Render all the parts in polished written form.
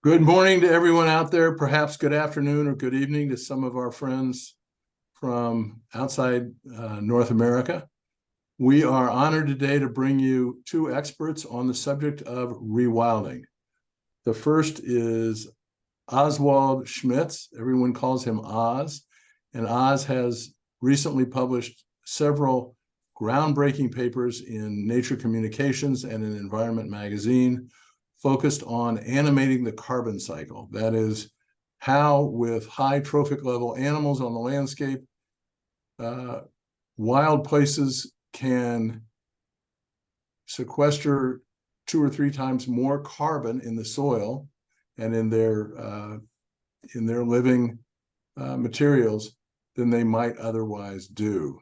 Good morning to everyone out there, perhaps good afternoon or good evening to some of our friends from outside North America. We are honored today to bring you two experts on the subject of rewilding. The first is Oswald Schmitz. Everyone calls him Oz, and Oz has recently published several groundbreaking papers in Nature Communications and in Environment Magazine, focused on animating the carbon cycle. That is, how with high trophic level animals on the landscape, wild places can sequester 2 or 3 times more carbon in the soil and in their living materials than they might otherwise do.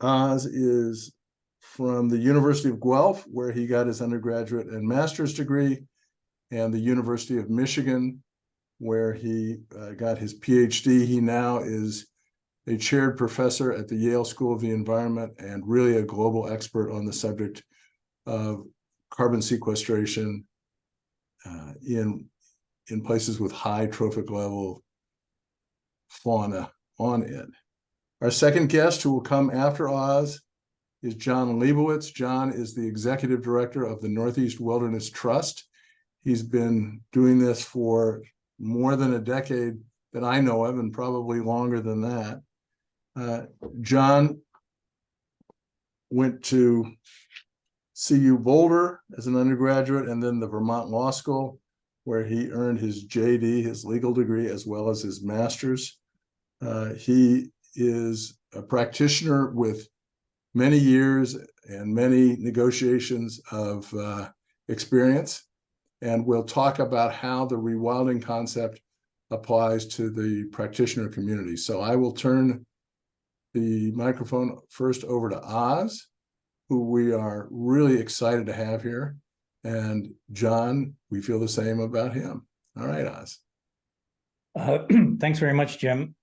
Oz is from the University of Guelph, where he got his undergraduate and master's degree, and the University of Michigan, where he got his PhD. He now is a chaired professor at the Yale School of the Environment and really a global expert on the subject of carbon sequestration in places with high trophic level fauna on it. Our second guest, who will come after Oz, is John Leibowitz. John is the executive director of the Northeast Wilderness Trust. He's been doing this for more than a decade that I know of, and probably longer than that. John went to CU Boulder as an undergraduate, and then the Vermont Law School, where he earned his JD, his legal degree, as well as his master's. He is a practitioner with many years and many negotiations of experience, and we'll talk about how the rewilding concept applies to the practitioner community. So I will turn the microphone first over to Oz, who we are really excited to have here. And John, we feel the same about him. All right, Oz. Thanks very much, Jim.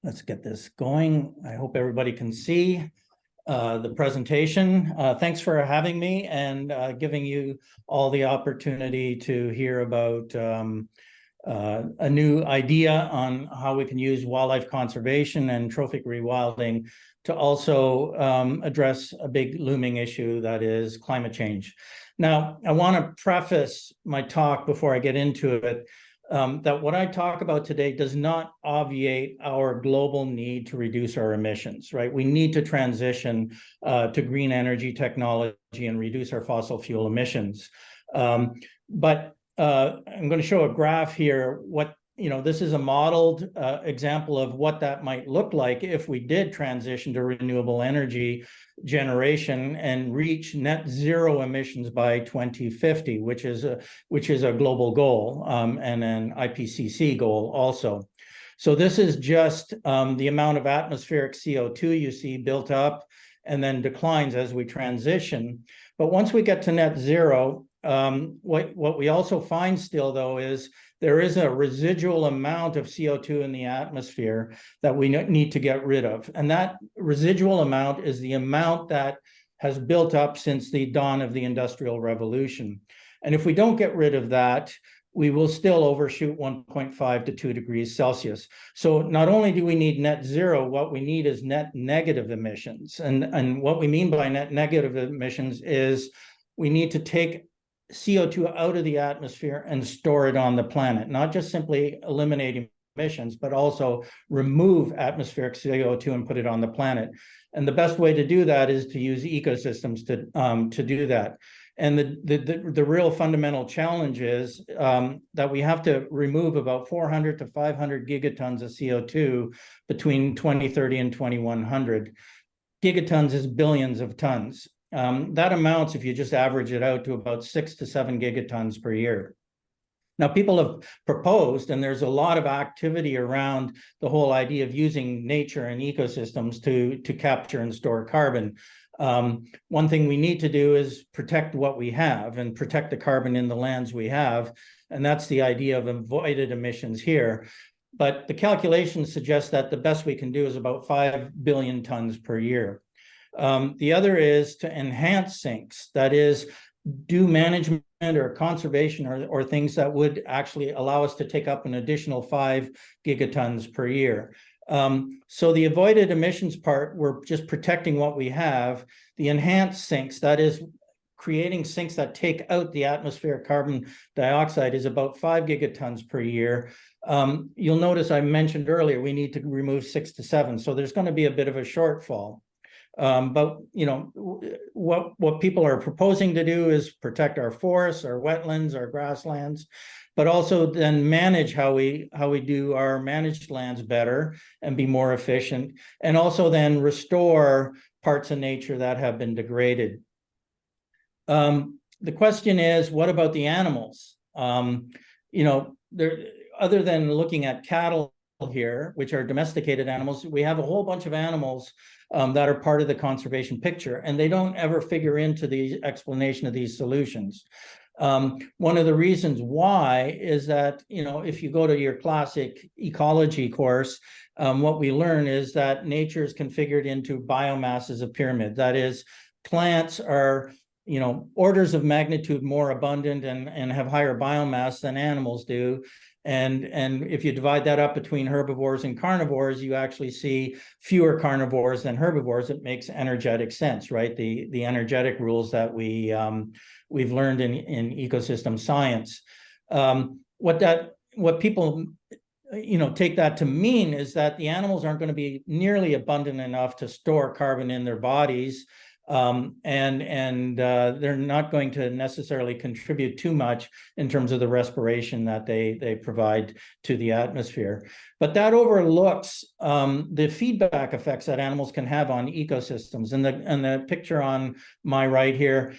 Let's get this going. I hope everybody can see the presentation. Thanks for having me and giving you all the opportunity to hear about a new idea on how we can use wildlife conservation and trophic rewilding to also address a big looming issue, that is climate change. Now, I want to preface my talk before I get into it that what I talk about today does not obviate our global need to reduce our emissions, right? We need to transition to green energy technology and reduce our fossil fuel emissions. But I'm going to show a graph here. This is a modeled example of what that might look like if we did transition to renewable energy generation and reach net zero emissions by 2050, which is a global goal and an IPCC goal also. So this is just the amount of atmospheric CO2 you see built up and then declines as we transition. But once we get to net zero, what we also find still, though, is there is a residual amount of CO2 in the atmosphere that we need to get rid of. And that residual amount is the amount that has built up since the dawn of the Industrial Revolution. And if we don't get rid of that, we will still overshoot 1.5 to 2 degrees Celsius. So not only do we need net zero, what we need is net negative emissions. And what we mean by net negative emissions is we need to take CO2 out of the atmosphere and store it on the planet, not just simply eliminating emissions, but also remove atmospheric CO2 and put it on the planet. And the best way to do that is to use ecosystems to do that. And the real fundamental challenge is that we have to remove about 400 to 500 gigatons of CO2 between 2030 and 2100. Gigatons is billions of tons. That amounts, if you just average it out, to about 6 to 7 gigatons per year. Now, people have proposed, and there's a lot of activity around the whole idea of using nature and ecosystems to capture and store carbon. One thing we need to do is protect what we have and protect the carbon in the lands we have. And that's the idea of avoided emissions here. But the calculations suggest that the best we can do is about 5 billion tons per year. The other is to enhance sinks, that is, do management or conservation or things that would actually allow us to take up an additional 5 gigatons per year. So the avoided emissions part, we're just protecting what we have. The enhanced sinks, that is creating sinks that take out the atmospheric carbon dioxide, is about 5 gigatons per year. You'll notice I mentioned earlier, we need to remove 6 to 7. So there's going to be a bit of a shortfall. But you know, what people are proposing to do is protect our forests, our wetlands, our grasslands, but also then manage how we do our managed lands better and be more efficient, and also then restore parts of nature that have been degraded. The question is, what about the animals? You know, other than looking at cattle here, which are domesticated animals, we have a whole bunch of animals that are part of the conservation picture, and they don't ever figure into the explanation of these solutions. One of the reasons why is that, you know, if you go to your classic ecology course, what we learn is that nature is configured into biomass as a pyramid. That is, plants are, you know, orders of magnitude more abundant and have higher biomass than animals do. And if you divide that up between herbivores and carnivores, you actually see fewer carnivores than herbivores. It makes energetic sense, right? The energetic rules that we've learned in ecosystem science. What people, you know, take that to mean is that the animals aren't going to be nearly abundant enough to store carbon in their bodies. They're not going to necessarily contribute too much in terms of the respiration that they provide to the atmosphere. But that overlooks the feedback effects that animals can have on ecosystems. And the picture on my right here,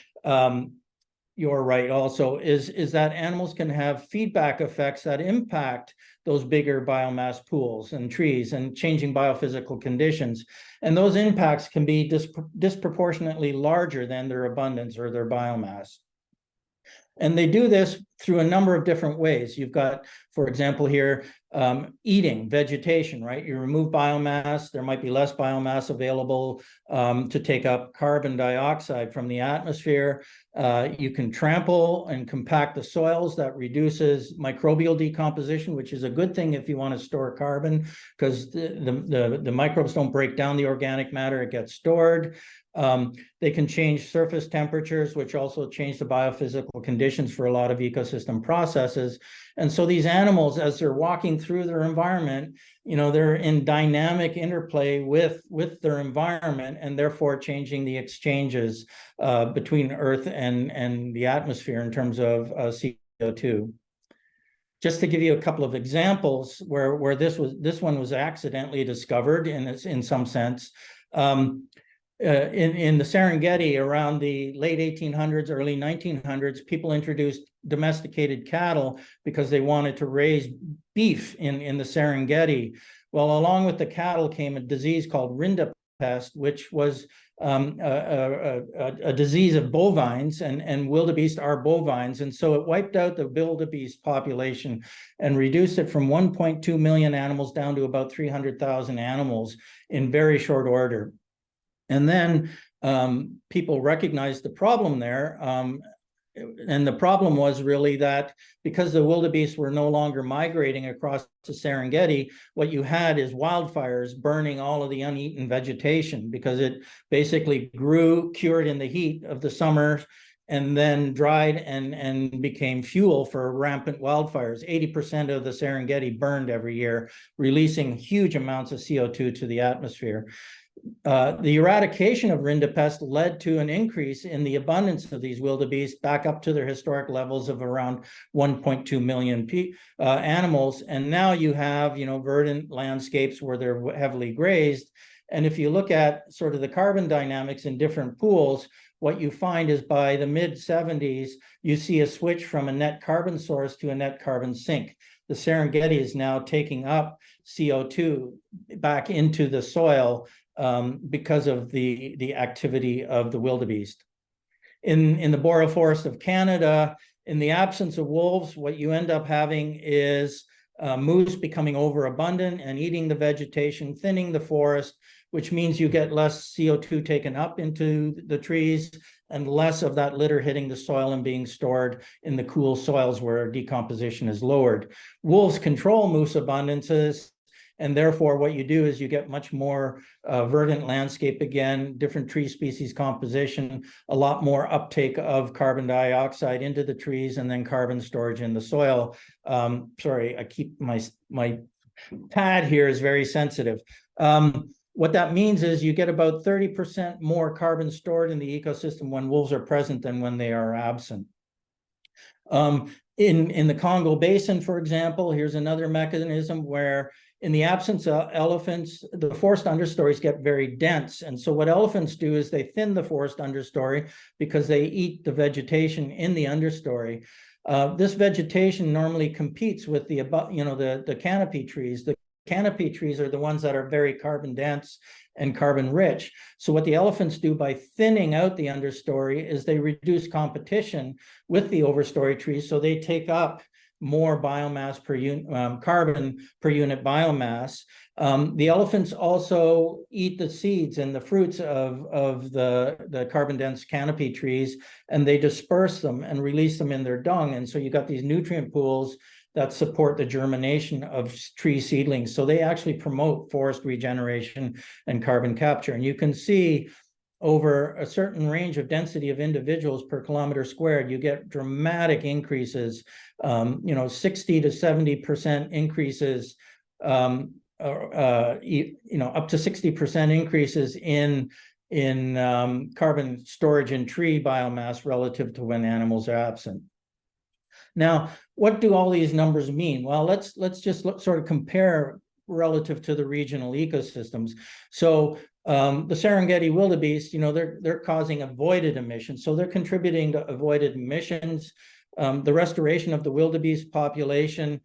your right also, is that animals can have feedback effects that impact those bigger biomass pools and trees and changing biophysical conditions. And those impacts can be disproportionately larger than their abundance or their biomass. And they do this through a number of different ways. You've got, for example, here, eating, vegetation, right? You remove biomass, there might be less biomass available to take up carbon dioxide from the atmosphere. You can trample and compact the soils. That reduces microbial decomposition, which is a good thing if you want to store carbon, because the microbes don't break down the organic matter, it gets stored. They can change surface temperatures, which also change the biophysical conditions for a lot of ecosystem processes. And so these animals, as they're walking through their environment, you know, they're in dynamic interplay with their environment, and therefore changing the exchanges between Earth and the atmosphere in terms of CO2. Just to give you a couple of examples where this one was accidentally discovered in some sense. In the Serengeti around the late 1800s, early 1900s, people introduced domesticated cattle because they wanted to raise beef in the Serengeti. Well, along with the cattle came a disease called rinderpest, which was a disease of bovines, and wildebeest are bovines. And so it wiped out the wildebeest population and reduced it from 1.2 million animals down to about 300,000 animals in very short order. And then people recognized the problem there. And the problem was really that because the wildebeest were no longer migrating across the Serengeti, what you had is wildfires burning all of the uneaten vegetation, because it basically grew, cured in the heat of the summer, and then dried and became fuel for rampant wildfires. 80% of the Serengeti burned every year, releasing huge amounts of CO2 to the atmosphere. The eradication of rinderpest led to an increase in the abundance of these wildebeest back up to their historic levels of around 1.2 million animals. And now you have, you know, verdant landscapes where they're heavily grazed. And if you look at sort of the carbon dynamics in different pools, what you find is by the mid-70s, you see a switch from a net carbon source to a net carbon sink. The Serengeti is now taking up CO2 back into the soil because of the activity of the wildebeest. In the boreal forest of Canada, in the absence of wolves, what you end up having is moose becoming overabundant and eating the vegetation, thinning the forest, which means you get less CO2 taken up into the trees and less of that litter hitting the soil and being stored in the cool soils where decomposition is lowered. Wolves control moose abundances, and therefore what you do is you get much more verdant landscape again, different tree species composition, a lot more uptake of carbon dioxide into the trees, and then carbon storage in the soil. Sorry, I keep my pad here is very sensitive. What that means is you get about 30% more carbon stored in the ecosystem when wolves are present than when they are absent. In the Congo Basin, for example, here's another mechanism where in the absence of elephants, the forest understories get very dense. And so what elephants do is they thin the forest understory because they eat the vegetation in the understory. This vegetation normally competes with the canopy trees. The canopy trees are the ones that are very carbon dense and carbon rich. So what the elephants do by thinning out the understory is they reduce competition with the overstory trees. So they take up more biomass per unit, carbon per unit biomass. The elephants also eat the seeds and the fruits of the carbon dense canopy trees, and they disperse them and release them in their dung. And so you got these nutrient pools that support the germination of tree seedlings. So they actually promote forest regeneration and carbon capture. And you can see over a certain range of density of individuals per kilometer squared, you get dramatic increases, 60 to 70% increases, up to 60% increases in carbon storage in tree biomass relative to when animals are absent. Now, what do all these numbers mean? Well, let's just sort of compare relative to the regional ecosystems. So the Serengeti wildebeest, they're causing avoided emissions. So they're contributing to avoided emissions. The restoration of the wildebeest population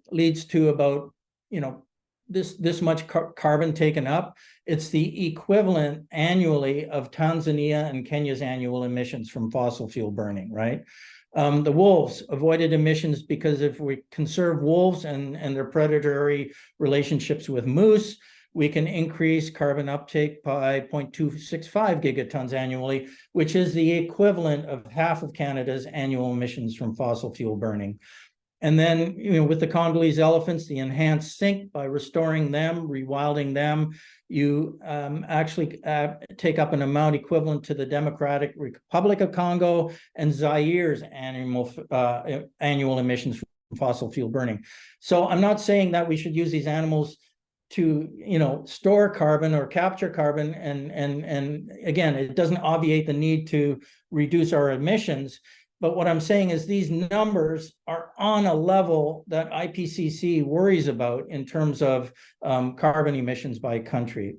leads to about, this much carbon taken up. It's the equivalent annually of Tanzania and Kenya's annual emissions from fossil fuel burning, right? The wolves avoided emissions because if we conserve wolves and their predatory relationships with moose, we can increase carbon uptake by 0.265 gigatons annually, which is the equivalent of half of Canada's annual emissions from fossil fuel burning. And then, with the Congolese elephants, the enhanced sink, by restoring them, rewilding them, you actually take up an amount equivalent to the Democratic Republic of Congo and Zaire's annual emissions from fossil fuel burning. So I'm not saying that we should use these animals to, store carbon or capture carbon. And again, it doesn't obviate the need to reduce our emissions. But what I'm saying is these numbers are on a level that IPCC worries about in terms of carbon emissions by country.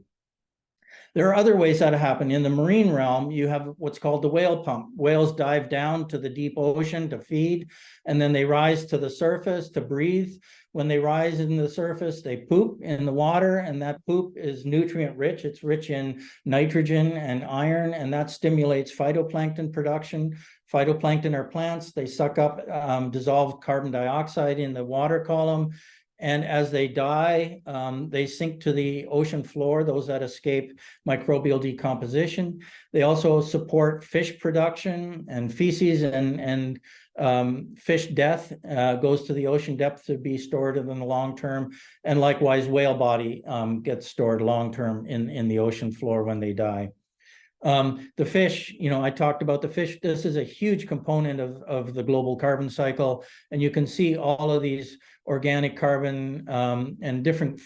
There are other ways that happen. In the marine realm, you have what's called the whale pump. Whales dive down to the deep ocean to feed, and then they rise to the surface to breathe. When they rise in the surface, they poop in the water, and that poop is nutrient rich. It's rich in nitrogen and iron, and that stimulates phytoplankton production. Phytoplankton are plants. They suck up dissolved carbon dioxide in the water column. And as they die, they sink to the ocean floor, those that escape microbial decomposition. They also support fish production and feces, and fish death goes to the ocean depth to be stored in the long term. And likewise, whale body gets stored long term in the ocean floor when they die. The fish, I talked about the fish. This is a huge component of the global carbon cycle. And you can see all of these organic carbon and different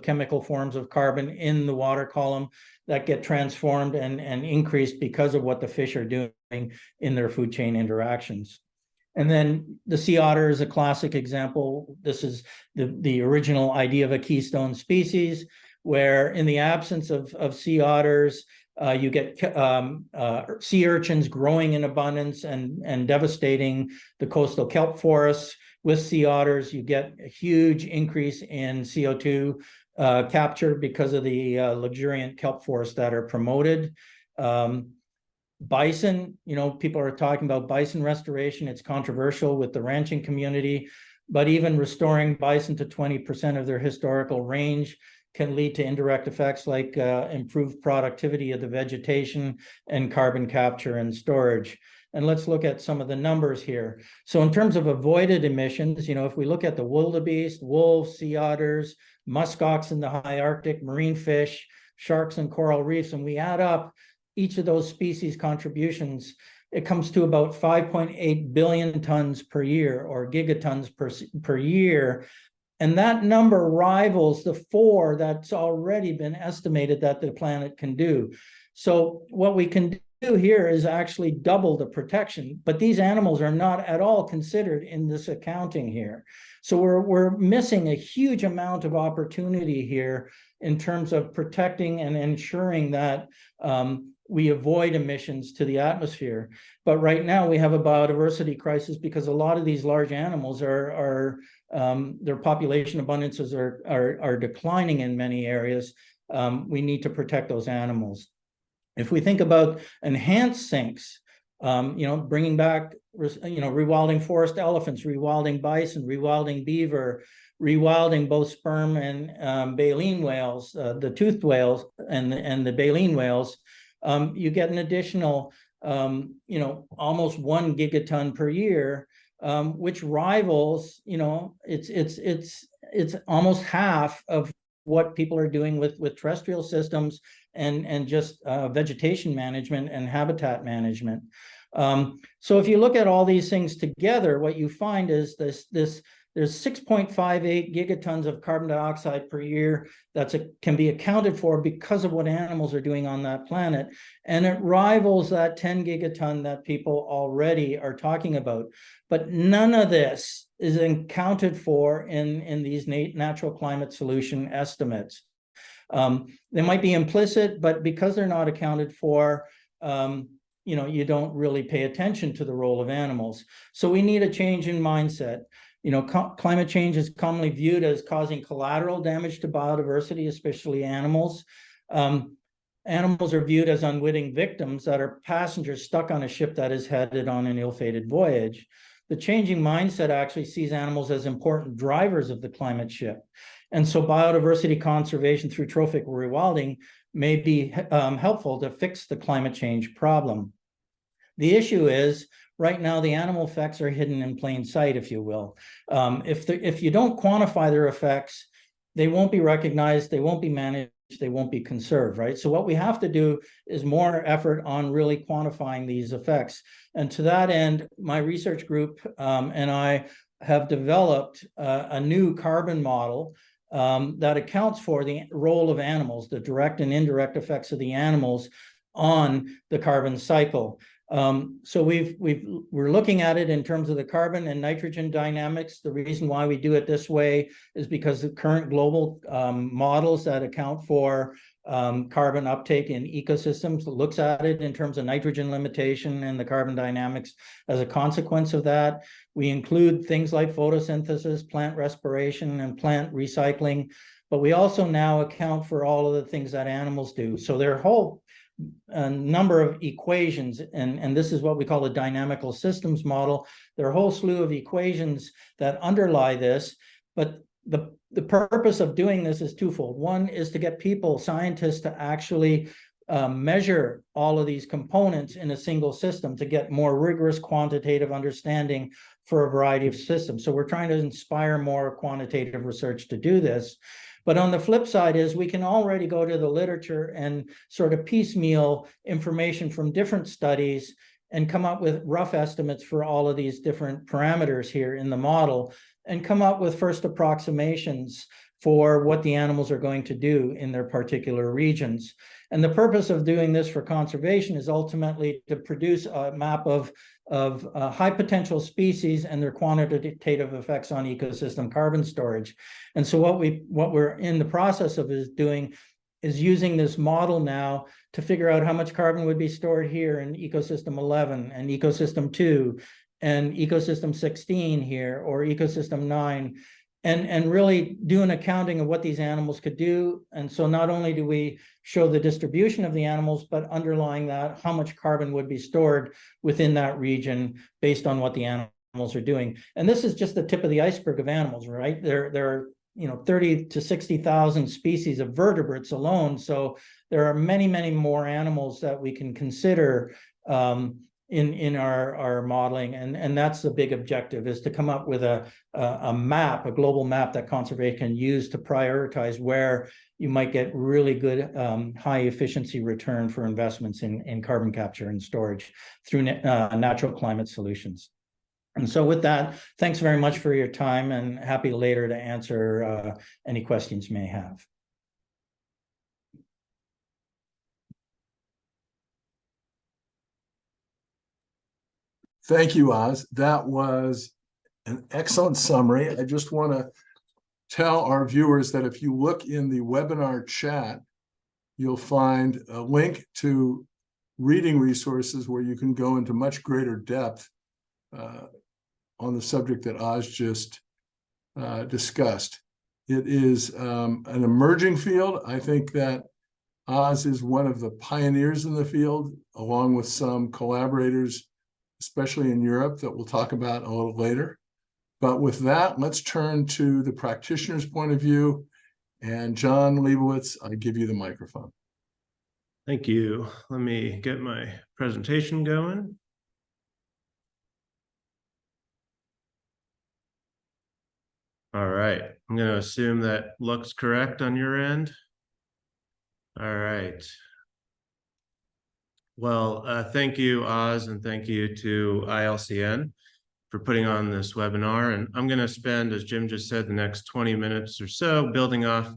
chemical forms of carbon in the water column that get transformed and increased because of what the fish are doing in their food chain interactions. And then the sea otter is a classic example. This is the original idea of a keystone species, where in the absence of sea otters, you get sea urchins growing in abundance and devastating the coastal kelp forests. With sea otters, you get a huge increase in CO2 capture because of the luxuriant kelp forests that are promoted. Bison, people are talking about bison restoration. It's controversial with the ranching community, but even restoring bison to 20% of their historical range can lead to indirect effects like improved productivity of the vegetation and carbon capture and storage. And let's look at some of the numbers here. So in terms of avoided emissions, if we look at the wildebeest, wolves, sea otters, muskox in the high Arctic, marine fish, sharks and coral reefs, and we add up each of those species contributions, it comes to about 5.8 billion tons per year, or gigatons per year. And that number rivals the 4 that's already been estimated that the planet can do. So what we can do here is actually double the protection, but these animals are not at all considered in this accounting here. So we're missing a huge amount of opportunity here in terms of protecting and ensuring that we avoid emissions to the atmosphere. But right now we have a biodiversity crisis because a lot of these large animals their population abundances are declining in many areas. We need to protect those animals. If we think about enhanced sinks, bringing back, rewilding forest elephants, rewilding bison, rewilding beaver, rewilding both sperm and baleen whales, the toothed whales and the baleen whales, you get an additional, almost 1 gigaton per year, which rivals, it's almost half of what people are doing with terrestrial systems and just vegetation management and habitat management. So if you look at all these things together, what you find is there's 6.58 gigatons of carbon dioxide per year can be accounted for because of what animals are doing on that planet. And it rivals that 10 gigaton that people already are talking about. But none of this is accounted for in these natural climate solution estimates. They might be implicit, but because they're not accounted for, you don't really pay attention to the role of animals. So we need a change in mindset. Climate change is commonly viewed as causing collateral damage to biodiversity, especially animals. Animals are viewed as unwitting victims that are passengers stuck on a ship that is headed on an ill-fated voyage. The changing mindset actually sees animals as important drivers of the climate ship. And so biodiversity conservation through trophic rewilding may be helpful to fix the climate change problem. The issue is, right now, the animal effects are hidden in plain sight, if you will. If you don't quantify their effects, they won't be recognized, they won't be managed, they won't be conserved, right? So what we have to do is more effort on really quantifying these effects. And to that end, my research group and I have developed a new carbon model that accounts for the role of animals, the direct and indirect effects of the animals on the carbon cycle. So we're looking at it in terms of the carbon and nitrogen dynamics. The reason why we do it this way is because the current global models that account for carbon uptake in ecosystems looks at it in terms of nitrogen limitation and the carbon dynamics as a consequence of that. We include things like photosynthesis, plant respiration, and plant recycling, but we also now account for all of the things that animals do. So their whole number of equations, and this is what we call a dynamical systems model. There are a whole slew of equations that underlie this, but the purpose of doing this is twofold. One is to get people, scientists, to actually measure all of these components in a single system to get more rigorous quantitative understanding for a variety of systems. So we're trying to inspire more quantitative research to do this. But on the flip side is we can already go to the literature and sort of piecemeal information from different studies and come up with rough estimates for all of these different parameters here in the model and come up with first approximations for what the animals are going to do in their particular regions. And the purpose of doing this for conservation is ultimately to produce a map of high potential species and their quantitative effects on ecosystem carbon storage. And so what we're in the process of doing is using this model now to figure out how much carbon would be stored here in ecosystem 11 and ecosystem 2 and ecosystem 16 here, or ecosystem 9, and really do an accounting of what these animals could do. And so not only do we show the distribution of the animals, but underlying that, how much carbon would be stored within that region based on what the animals are doing. And this is just the tip of the iceberg of animals, right? There are 30 to 60,000 species of vertebrates alone. So there are many, many more animals that we can consider in our modeling, and that's the big objective, is to come up with a map, a global map that conservation can use to prioritize where you might get really good high efficiency return for investments in carbon capture and storage through natural climate solutions. And so with that, thanks very much for your time, and happy later to answer any questions you may have. Thank you, Oz. That was an excellent summary. I just want to tell our viewers that if you look in the webinar chat, you'll find a link to reading resources where you can go into much greater depth on the subject that Oz just discussed. It is an emerging field. I think that Oz is one of the pioneers in the field, along with some collaborators, especially in Europe, that we'll talk about a little later. But with that, let's turn to the practitioner's point of view. And John Leibowitz, I give you the microphone. Thank you. Let me get my presentation going. All right, I'm going to assume that looks correct on your end. All right. Well, thank you, Oz, and thank you to ILCN for putting on this webinar. And I'm going to spend, as Jim just said, the next 20 minutes or so building off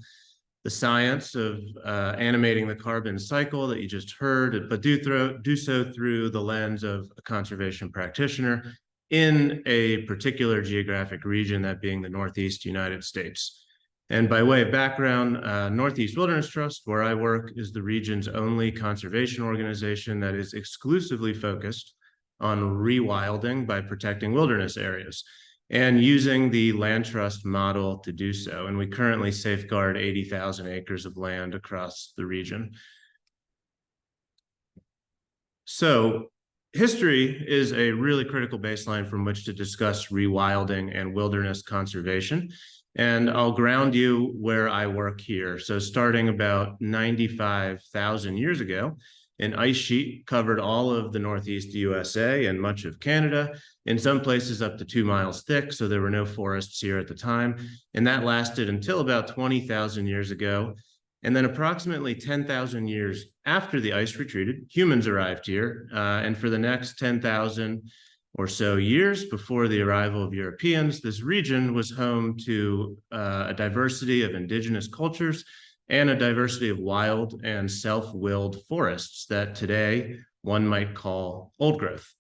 the science of animating the carbon cycle that you just heard, but do so through the lens of a conservation practitioner in a particular geographic region, that being the Northeast United States. And by way of background, Northeast Wilderness Trust, where I work, is the region's only conservation organization that is exclusively focused on rewilding by protecting wilderness areas and using the land trust model to do so. And we currently safeguard 80,000 acres of land across the region. So history is a really critical baseline from which to discuss rewilding and wilderness conservation. And I'll ground you where I work here. So starting about 95,000 years ago, an ice sheet covered all of the Northeast USA and much of Canada, in some places up to 2 miles thick, so there were no forests here at the time. And that lasted until about 20,000 years ago. And then approximately 10,000 years after the ice retreated, humans arrived here. And for the next 10,000 or so years before the arrival of Europeans, this region was home to a diversity of indigenous cultures and a diversity of wild and self-willed forests that today one might call old growth.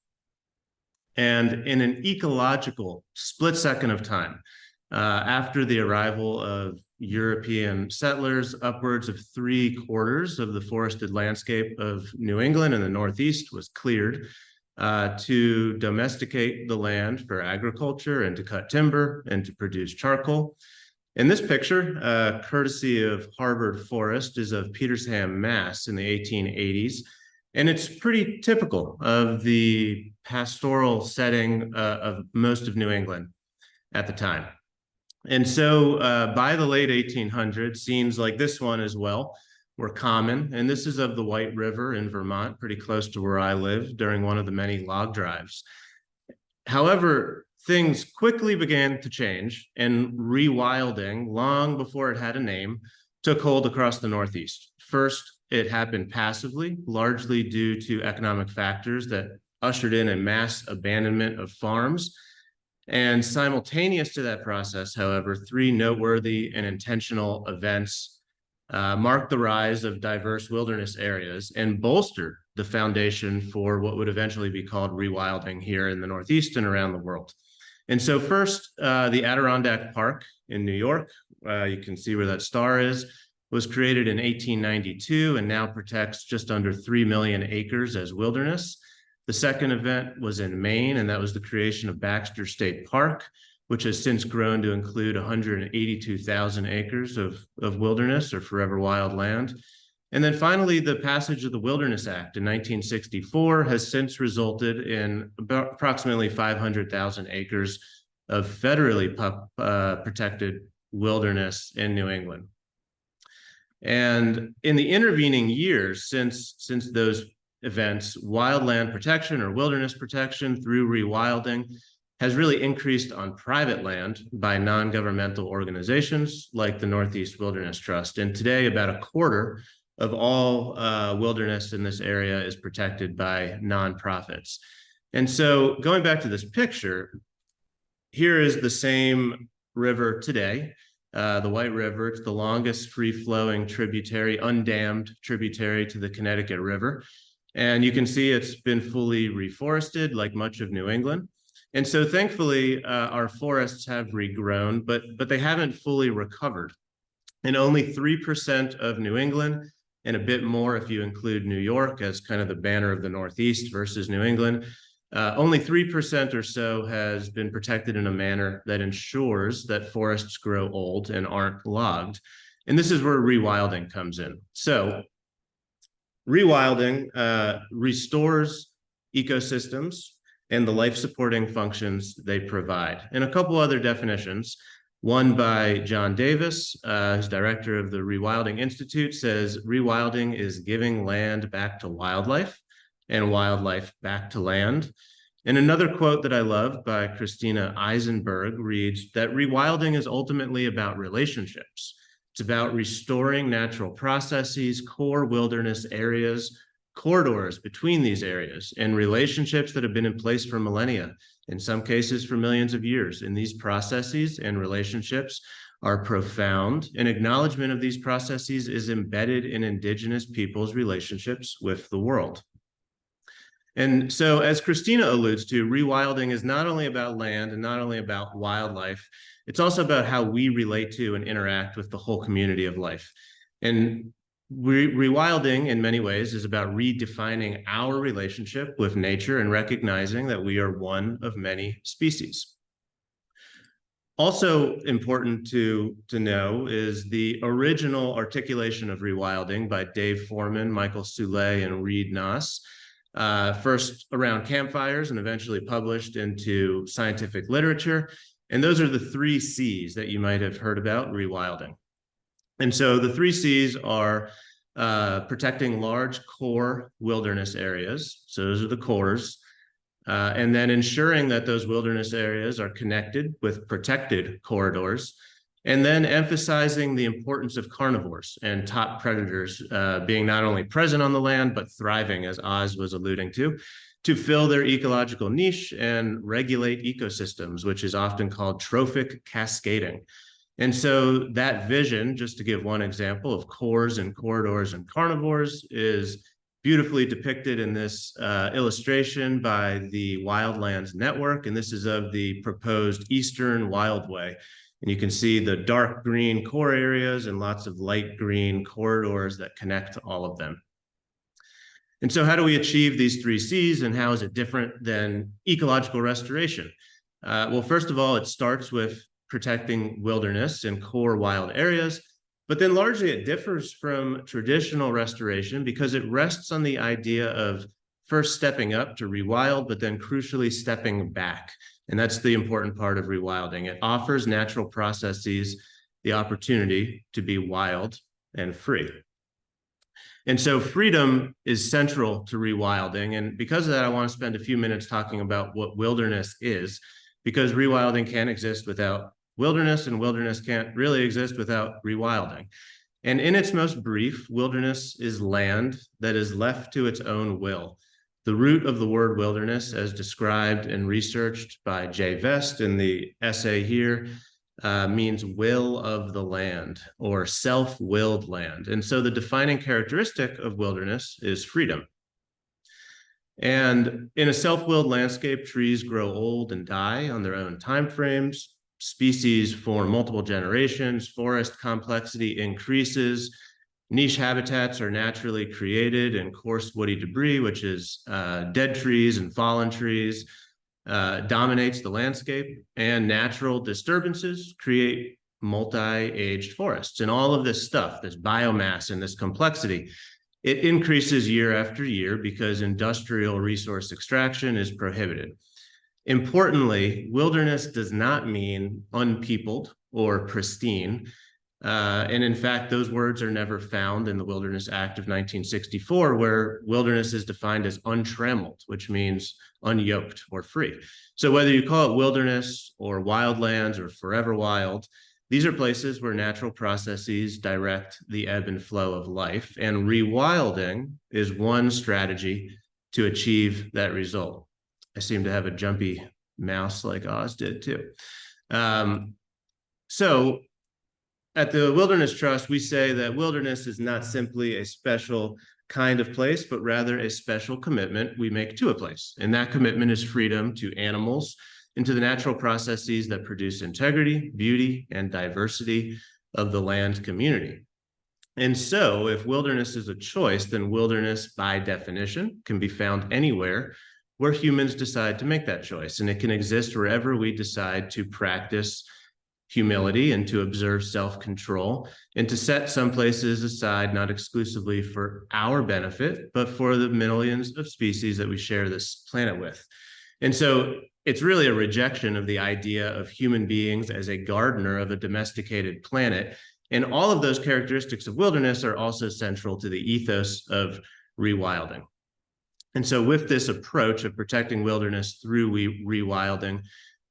And in an ecological split second of time, after the arrival of European settlers, upwards of 3/4 of the forested landscape of New England and the Northeast was cleared to domesticate the land for agriculture and to cut timber and to produce charcoal. And this picture, courtesy of Harvard Forest, is of Petersham, Mass. In the 1880s. And it's pretty typical of the pastoral setting of most of New England at the time. And so by the late 1800s, scenes like this one as well were common. And this is of the White River in Vermont, pretty close to where I live, during one of the many log drives. However, things quickly began to change, and rewilding, long before it had a name, took hold across the Northeast. First, it happened passively, largely due to economic factors that ushered in a mass abandonment of farms. And simultaneous to that process, however, 3 noteworthy and intentional events marked the rise of diverse wilderness areas and bolstered the foundation for what would eventually be called rewilding here in the Northeast and around the world. And so first, the Adirondack Park in New York, you can see where that star is, was created in 1892 and now protects just under 3 million acres as wilderness. The second event was in Maine, and that was the creation of Baxter State Park, which has since grown to include 182,000 acres of wilderness or forever wild land. And then finally, the passage of the Wilderness Act in 1964 has since resulted in approximately 500,000 acres of federally protected wilderness in New England. And in the intervening years since those events, wildland protection or wilderness protection through rewilding has really increased on private land by non-governmental organizations like the Northeast Wilderness Trust. And today, about a quarter of all wilderness in this area is protected by nonprofits. And so going back to this picture, here is the same river today, the White River. It's the longest free-flowing tributary, undammed tributary to the Connecticut River. And you can see it's been fully reforested like much of New England. And so thankfully, our forests have regrown, but they haven't fully recovered. And only 3% of New England, and a bit more if you include New York as kind of the banner of the Northeast versus New England, only 3% or so has been protected in a manner that ensures that forests grow old and aren't logged. And this is where rewilding comes in. So rewilding restores ecosystems and the life-supporting functions they provide. And a couple other definitions. One by John Davis, who's director of the Rewilding Institute, says rewilding is giving land back to wildlife and wildlife back to land. And another quote that I love by Christina Eisenberg reads that rewilding is ultimately about relationships. It's about restoring natural processes, core wilderness areas, corridors between these areas, and relationships that have been in place for millennia, in some cases for millions of years. And these processes and relationships are profound, and acknowledgement of these processes is embedded in Indigenous peoples' relationships with the world. And so, as Christina alludes to, rewilding is not only about land and not only about wildlife, it's also about how we relate to and interact with the whole community of life. And rewilding, in many ways, is about redefining our relationship with nature and recognizing that we are one of many species. Also important to know is the original articulation of rewilding by Dave Foreman, Michael Soule, and Reed Noss, first around campfires and eventually published into scientific literature. And those are the 3 C's that you might have heard about rewilding. And so the 3 C's are protecting large core wilderness areas. So those are the cores. And then ensuring that those wilderness areas are connected with protected corridors. And then emphasizing the importance of carnivores and top predators being not only present on the land, but thriving, as Oz was alluding to fill their ecological niche and regulate ecosystems, which is often called trophic cascading. And so that vision, just to give one example of cores and corridors and carnivores, is beautifully depicted in this illustration by the Wildlands Network. And this is of the proposed Eastern Wildway. And you can see the dark green core areas and lots of light green corridors that connect all of them. And so how do we achieve these 3 C's, and how is it different than ecological restoration? Well, first of all, it starts with protecting wilderness and core wild areas, but then largely it differs from traditional restoration because it rests on the idea of first stepping up to rewild, but then crucially stepping back. And that's the important part of rewilding. It offers natural processes the opportunity to be wild and free. And so freedom is central to rewilding. And because of that, I want to spend a few minutes talking about what wilderness is, because rewilding can't exist without wilderness, and wilderness can't really exist without rewilding. And in its most brief, wilderness is land that is left to its own will. The root of the word wilderness, as described and researched by Jay Vest in the essay here, means will of the land, or self-willed land. And so the defining characteristic of wilderness is freedom. And in a self-willed landscape, trees grow old and die on their own timeframes. Species form multiple generations, forest complexity increases, niche habitats are naturally created, and coarse woody debris, which is dead trees and fallen trees, dominates the landscape, and natural disturbances create multi-aged forests. And all of this stuff, this biomass and this complexity, it increases year after year because industrial resource extraction is prohibited. Importantly, wilderness does not mean unpeopled or pristine. And in fact, those words are never found in the Wilderness Act of 1964, where wilderness is defined as untrammeled, which means unyoked or free. So whether you call it wilderness or wildlands or forever wild, these are places where natural processes direct the ebb and flow of life, and rewilding is one strategy to achieve that result. I seem to have a jumpy mouse like Oz did too. So at the Wilderness Trust, we say that wilderness is not simply a special kind of place, but rather a special commitment we make to a place. And that commitment is freedom to animals and to the natural processes that produce integrity, beauty, and diversity of the land community. And so if wilderness is a choice, then wilderness by definition can be found anywhere where humans decide to make that choice. And it can exist wherever we decide to practice humility and to observe self-control and to set some places aside, not exclusively for our benefit, but for the millions of species that we share this planet with. And so it's really a rejection of the idea of human beings as a gardener of a domesticated planet. And all of those characteristics of wilderness are also central to the ethos of rewilding. And so with this approach of protecting wilderness through rewilding,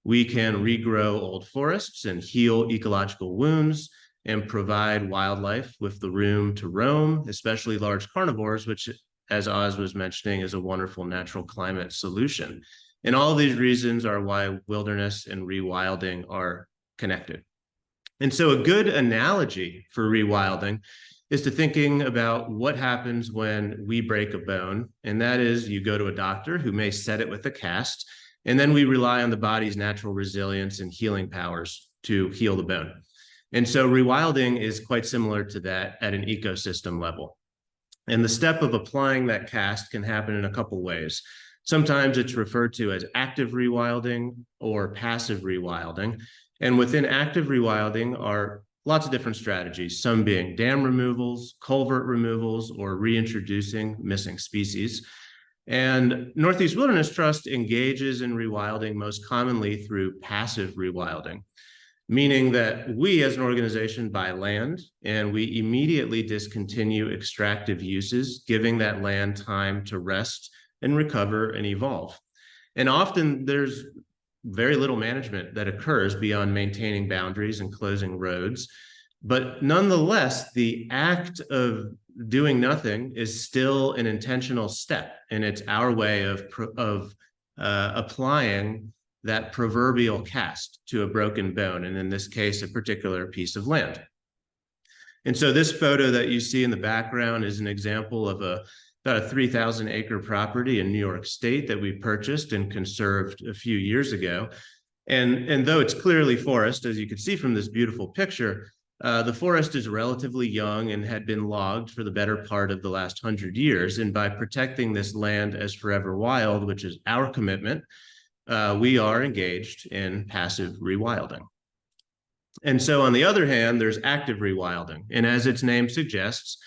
we can regrow old forests and heal ecological wounds and provide wildlife with the room to roam, especially large carnivores, which, as Oz was mentioning, is a wonderful natural climate solution. And all of these reasons are why wilderness and rewilding are connected. And so a good analogy for rewilding is to thinking about what happens when we break a bone. And that is, you go to a doctor who may set it with a cast, and then we rely on the body's natural resilience and healing powers to heal the bone. And so rewilding is quite similar to that at an ecosystem level. And the step of applying that cast can happen in a couple ways. Sometimes it's referred to as active rewilding or passive rewilding. And within active rewilding are lots of different strategies, some being dam removals, culvert removals, or reintroducing missing species. And Northeast Wilderness Trust engages in rewilding most commonly through passive rewilding, meaning that we as an organization buy land and we immediately discontinue extractive uses, giving that land time to rest and recover and evolve. And often there's very little management that occurs beyond maintaining boundaries and closing roads. But nonetheless, the act of doing nothing is still an intentional step, and it's our way of applying that proverbial cast to a broken bone, and in this case, a particular piece of land. And so this photo that you see in the background is an example of about a 3,000 acre property in New York State that we purchased and conserved a few years ago. And though it's clearly forest, as you can see from this beautiful picture, the forest is relatively young and had been logged for the better part of the last 100 years. And by protecting this land as forever wild, which is our commitment, we are engaged in passive rewilding. And so on the other hand, there's active rewilding. And as its name suggests,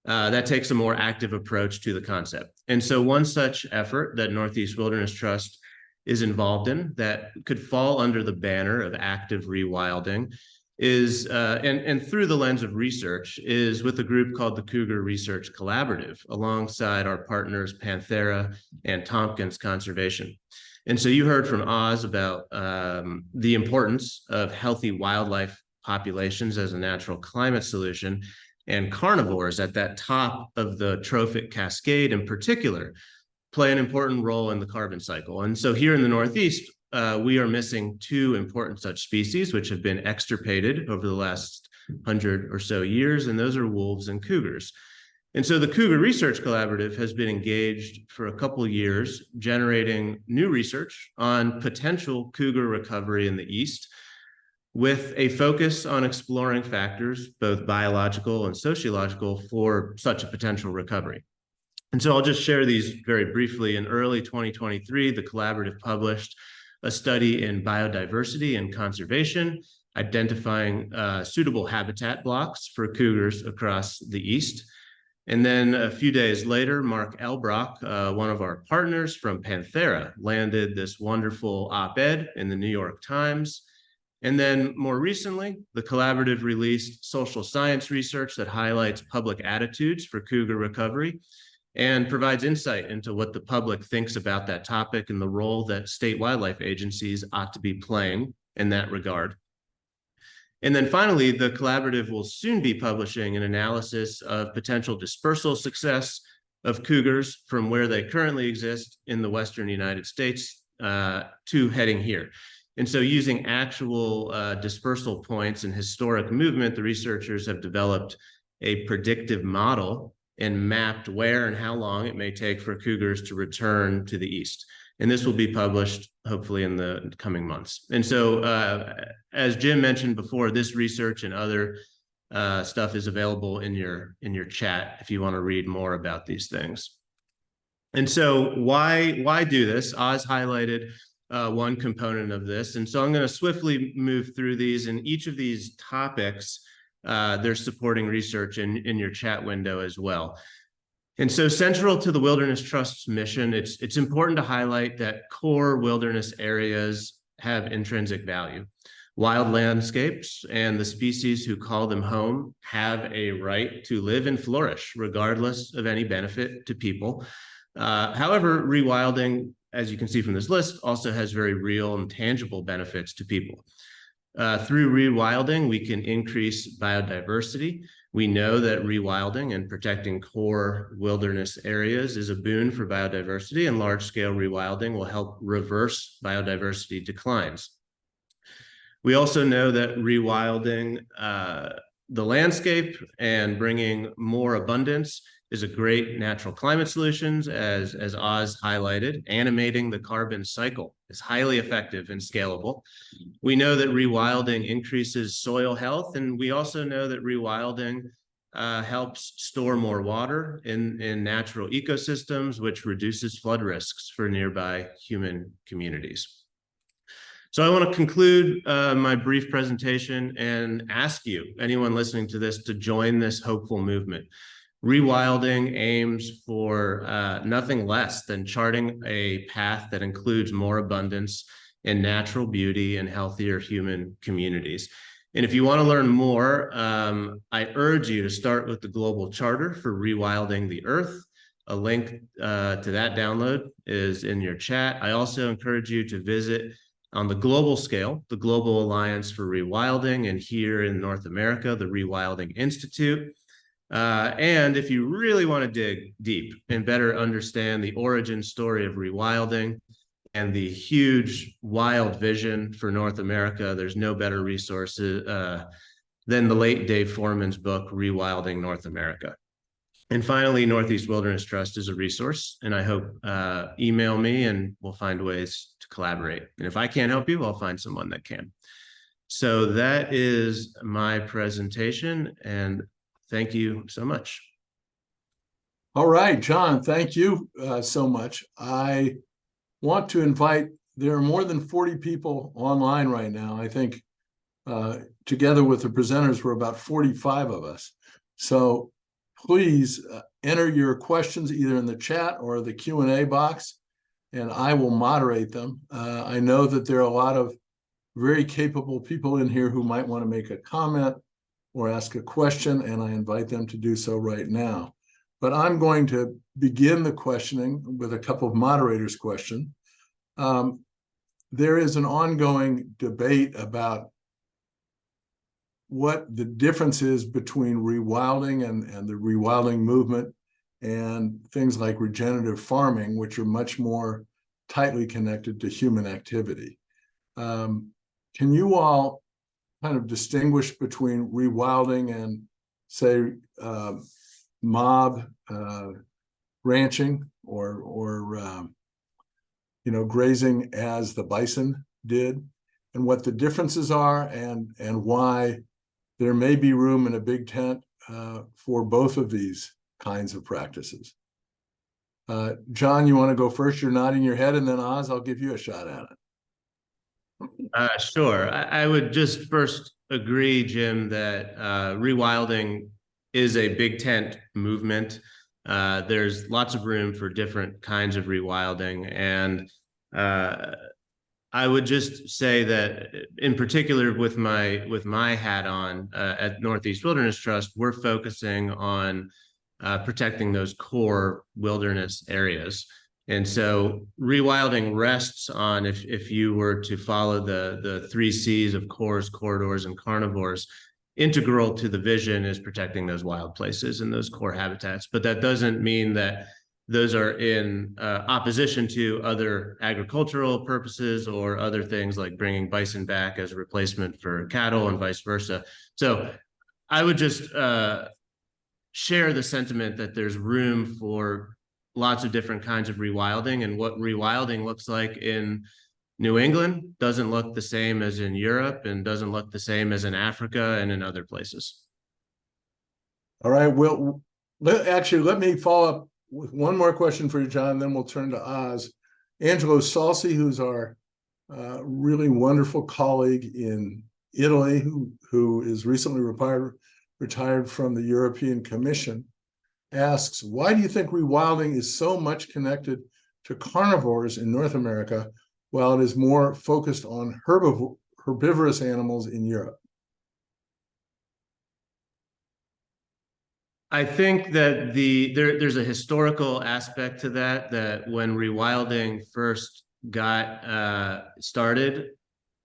that takes a more active approach to the concept. And so one such effort that Northeast Wilderness Trust is involved in that could fall under the banner of active rewilding is, and through the lens of research, is with a group called the Cougar Research Collaborative, alongside our partners Panthera and Tompkins Conservation. And so you heard from Oz about the importance of healthy wildlife populations as a natural climate solution, and carnivores at that top of the trophic cascade in particular play an important role in the carbon cycle. And so here in the Northeast, we are missing two important such species, which have been extirpated over the last 100 or so years, and those are wolves and cougars. And so the Cougar Research Collaborative has been engaged for a couple of years, generating new research on potential cougar recovery in the East, with a focus on exploring factors, both biological and sociological, for such a potential recovery. And so I'll just share these very briefly. In early 2023, the collaborative published a study in biodiversity and conservation, identifying suitable habitat blocks for cougars across the East. And then a few days later, Mark Elbrock, one of our partners from Panthera, landed this wonderful op-ed in the New York Times, And then more recently, the collaborative released social science research that highlights public attitudes for cougar recovery and provides insight into what the public thinks about that topic and the role that state wildlife agencies ought to be playing in that regard. And then finally, the collaborative will soon be publishing an analysis of potential dispersal success of cougars from where they currently exist in the Western United States to heading here. And so using actual dispersal points and historic movement, the researchers have developed a predictive model and mapped where and how long it may take for cougars to return to the east. And this will be published hopefully in the coming months. And so as Jim mentioned before, this research and other stuff is available in your chat if you want to read more about these things. And so why do this? Oz highlighted one component of this. And so I'm going to swiftly move through these. And each of these topics, there's supporting research in your chat window as well. And so central to the Wilderness Trust's mission, it's important to highlight that core wilderness areas have intrinsic value. Wild landscapes and the species who call them home have a right to live and flourish, regardless of any benefit to people. However, rewilding, as you can see from this list, also has very real and tangible benefits to people. Through rewilding, we can increase biodiversity. We know that rewilding and protecting core wilderness areas is a boon for biodiversity, and large-scale rewilding will help reverse biodiversity declines. We also know that rewilding the landscape and bringing more abundance is a great natural climate solutions, as Oz highlighted. Animating the carbon cycle is highly effective and scalable. We know that rewilding increases soil health, and we also know that rewilding helps store more water in natural ecosystems, which reduces flood risks for nearby human communities. So I want to conclude my brief presentation and ask you, anyone listening to this, to join this hopeful movement. Rewilding aims for nothing less than charting a path that includes more abundance and natural beauty and healthier human communities. And if you want to learn more, I urge you to start with the Global Charter for Rewilding the Earth. A link to that download is in your chat. I also encourage you to visit on the global scale, the Global Alliance for Rewilding, and here in North America, the Rewilding Institute. And if you really want to dig deep and better understand the origin story of rewilding and the huge wild vision for North America, there's no better resource than the late Dave Foreman's book, Rewilding North America. And finally, Northeast Wilderness Trust is a resource, and I hope email me and we'll find ways to collaborate. And if I can't help you, I'll find someone that can. So that is my presentation, and thank you so much. All right, John, thank you so much. I want to invite, there are more than 40 people online right now. I think together with the presenters, we're about 45 of us. So please enter your questions either in the chat or the Q&A box, and I will moderate them. I know that there are a lot of very capable people in here who might want to make a comment or ask a question, and I invite them to do so right now. But I'm going to begin the questioning with a couple of moderators' questions. There is an ongoing debate about what the difference is between rewilding and the rewilding movement and things like regenerative farming, which are much more tightly connected to human activity. Can you all kind of distinguish between rewilding and, say, mob ranching or grazing as the bison did, and what the differences are, and why there may be room in a big tent for both of these kinds of practices? John, you want to go first? You're nodding your head, and then Oz, I'll give you a shot at it. Sure. I would just first agree, Jim, that rewilding is a big tent movement. There's lots of room for different kinds of rewilding, and I would just say that, in particular, with my hat on at Northeast Wilderness Trust, we're focusing on protecting those core wilderness areas. And so rewilding rests on, if you were to follow the 3 C's of cores, corridors, and carnivores, integral to the vision is protecting those wild places and those core habitats. But that doesn't mean that those are in opposition to other agricultural purposes or other things like bringing bison back as a replacement for cattle and vice versa. So I would just share the sentiment that there's room for lots of different kinds of rewilding, and what rewilding looks like in New England doesn't look the same as in Europe and doesn't look the same as in Africa and in other places. All right, well, let me follow up with one more question for you, John, then we'll turn to Oz. Angelo Salsi, who's our really wonderful colleague in Italy, who is recently retired from the European Commission, asks, why do you think rewilding is so much connected to carnivores in North America, while it is more focused on herbivorous animals in Europe? I think that there's a historical aspect to that when rewilding first got started,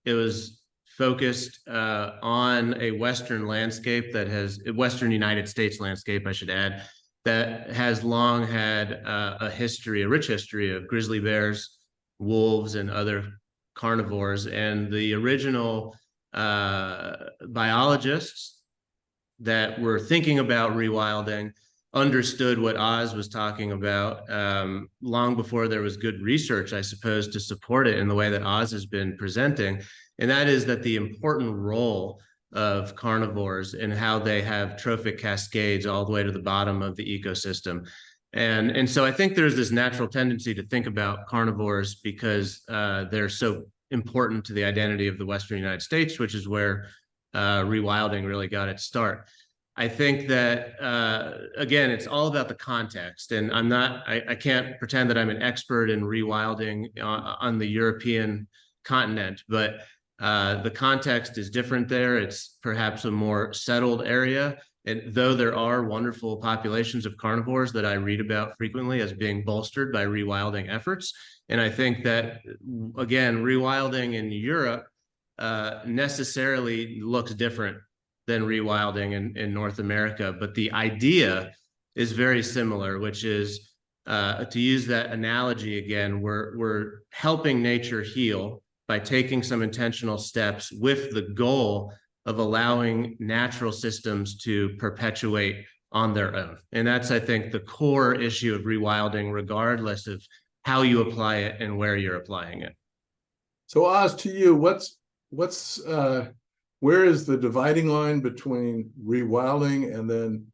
it was focused on a Western landscape Western United States landscape, I should add, that has long had a rich history of grizzly bears, wolves, and other carnivores. And the original biologists that were thinking about rewilding understood what Oz was talking about long before there was good research, I suppose, to support it in the way that Oz has been presenting. And that is that the important role of carnivores and how they have trophic cascades all the way to the bottom of the ecosystem. And so I think there's this natural tendency to think about carnivores because they're so important to the identity of the Western United States, which is where rewilding really got its start. I think that, again, it's all about the context. And I can't pretend that I'm an expert in rewilding on the European continent, but the context is different there. It's perhaps a more settled area. And though there are wonderful populations of carnivores that I read about frequently as being bolstered by rewilding efforts. And I think that, again, rewilding in Europe necessarily looks different than rewilding in North America. But the idea is very similar, which is, to use that analogy again, we're helping nature heal by taking some intentional steps with the goal of allowing natural systems to perpetuate on their own. And that's, I think, the core issue of rewilding, regardless of how you apply it and where you're applying it. So Oz, to you, where is the dividing line between rewilding and then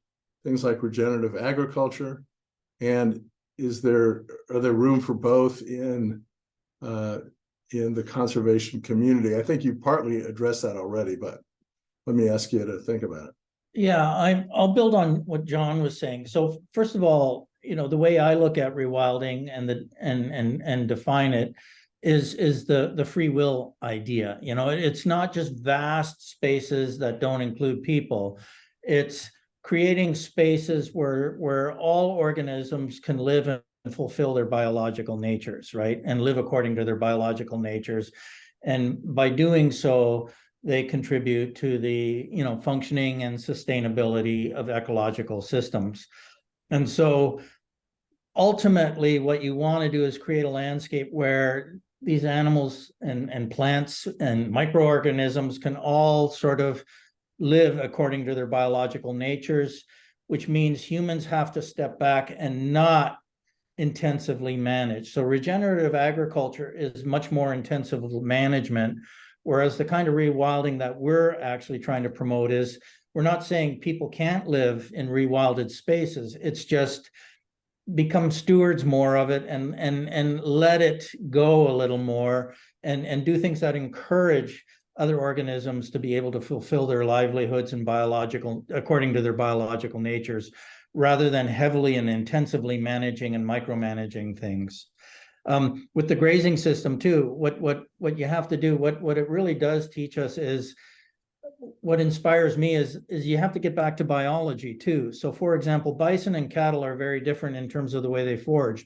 things like regenerative agriculture? And are there room for both in the conservation community? I think you partly addressed that already, but let me ask you to think about it. Yeah, I'll build on what John was saying. So first of all, the way I look at rewilding and define it is the free will idea. It's not just vast spaces that don't include people. It's creating spaces where all organisms can live and fulfill their biological natures, right? And live according to their biological natures. And by doing so, they contribute to the functioning and sustainability of ecological systems. And so ultimately what you want to do is create a landscape where these animals and plants and microorganisms can all sort of live according to their biological natures, which means humans have to step back and not intensively manage. So regenerative agriculture is much more intensive management, whereas the kind of rewilding that we're actually trying to promote is, we're not saying people can't live in rewilded spaces. It's just become stewards more of it and let it go a little more and do things that encourage other organisms to be able to fulfill their livelihoods and according to their biological natures, rather than heavily and intensively managing and micromanaging things. With the grazing system too, what you have to do, what it really does teach us is, what inspires me is you have to get back to biology too. So for example, bison and cattle are very different in terms of the way they forage.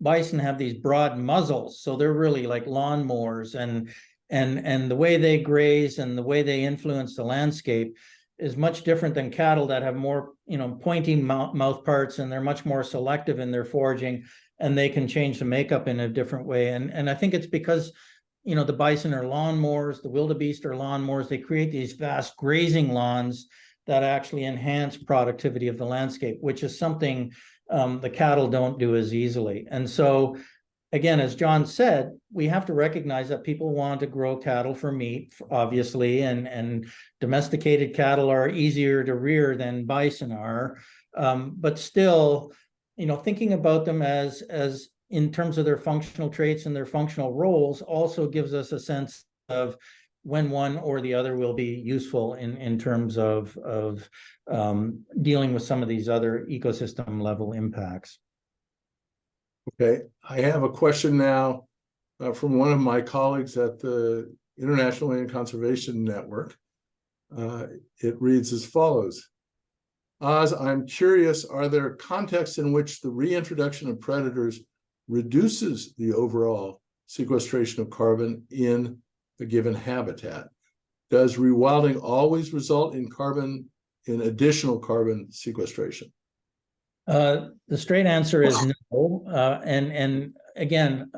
Bison have these broad muzzles, so they're really like lawnmowers, and the way they graze and the way they influence the landscape is much different than cattle that have more, pointy mouth parts, and they're much more selective in their foraging, and they can change the makeup in a different way. And I think it's because, the bison are lawnmowers, the wildebeest are lawnmowers. They create these vast grazing lawns that actually enhance productivity of the landscape, which is something the cattle don't do as easily. And so, again, as John said, we have to recognize that people want to grow cattle for meat, obviously, and domesticated cattle are easier to rear than bison are. But still, thinking about them as in terms of their functional traits and their functional roles also gives us a sense of when one or the other will be useful in terms of dealing with some of these other ecosystem level impacts. Okay, I have a question now from one of my colleagues at the International Land Conservation Network. It reads as follows. Oz, I'm curious, are there contexts in which the reintroduction of predators reduces the overall sequestration of carbon in a given habitat? Does rewilding always result in additional carbon sequestration? The straight answer is no. And again,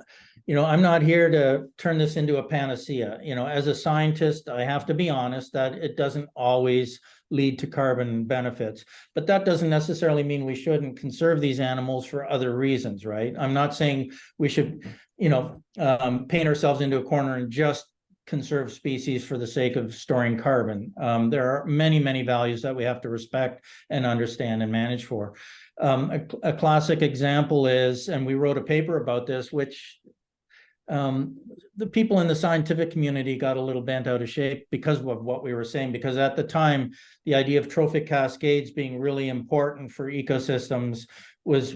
I'm not here to turn this into a panacea. As a scientist, I have to be honest that it doesn't always lead to carbon benefits, but that doesn't necessarily mean we shouldn't conserve these animals for other reasons, right? I'm not saying we should, paint ourselves into a corner and just conserve species for the sake of storing carbon. There are many, many values that we have to respect and understand and manage for. A classic example is, and we wrote a paper about this, which the people in the scientific community got a little bent out of shape because of what we were saying, because at the time, the idea of trophic cascades being really important for ecosystems was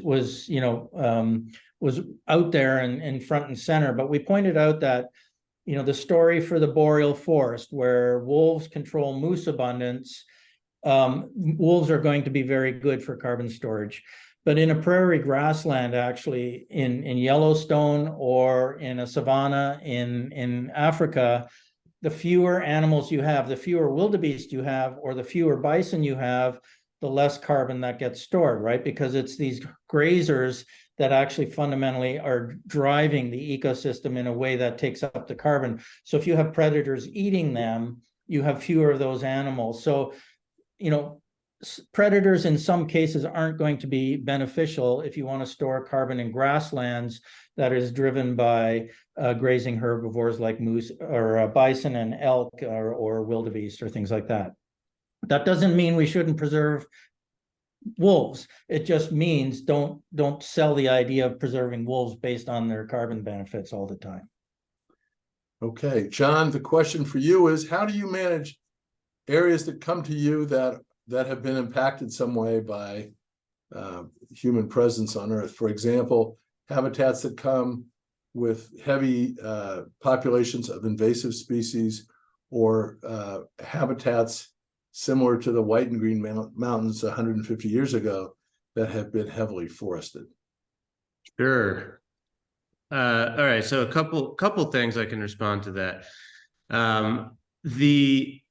out there and front and center. But we pointed out that, the story for the boreal forest, where wolves control moose abundance, wolves are going to be very good for carbon storage. But in a prairie grassland, actually, in Yellowstone or in a savanna in Africa, the fewer animals you have, the fewer wildebeest you have, or the fewer bison you have, the less carbon that gets stored, right? Because it's these grazers that actually fundamentally are driving the ecosystem in a way that takes up the carbon. So if you have predators eating them, you have fewer of those animals. So, predators in some cases aren't going to be beneficial if you want to store carbon in grasslands that is driven by grazing herbivores like moose or bison and elk or wildebeest or things like that. That doesn't mean we shouldn't preserve wolves. It just means don't sell the idea of preserving wolves based on their carbon benefits all the time. Okay, John, the question for you is, how do you manage areas that come to you that have been impacted some way by human presence on Earth? For example, habitats that come with heavy populations of invasive species, or habitats similar to the White and Green Mountains 150 years ago that have been heavily forested. Sure. All right. So a couple things I can respond to that.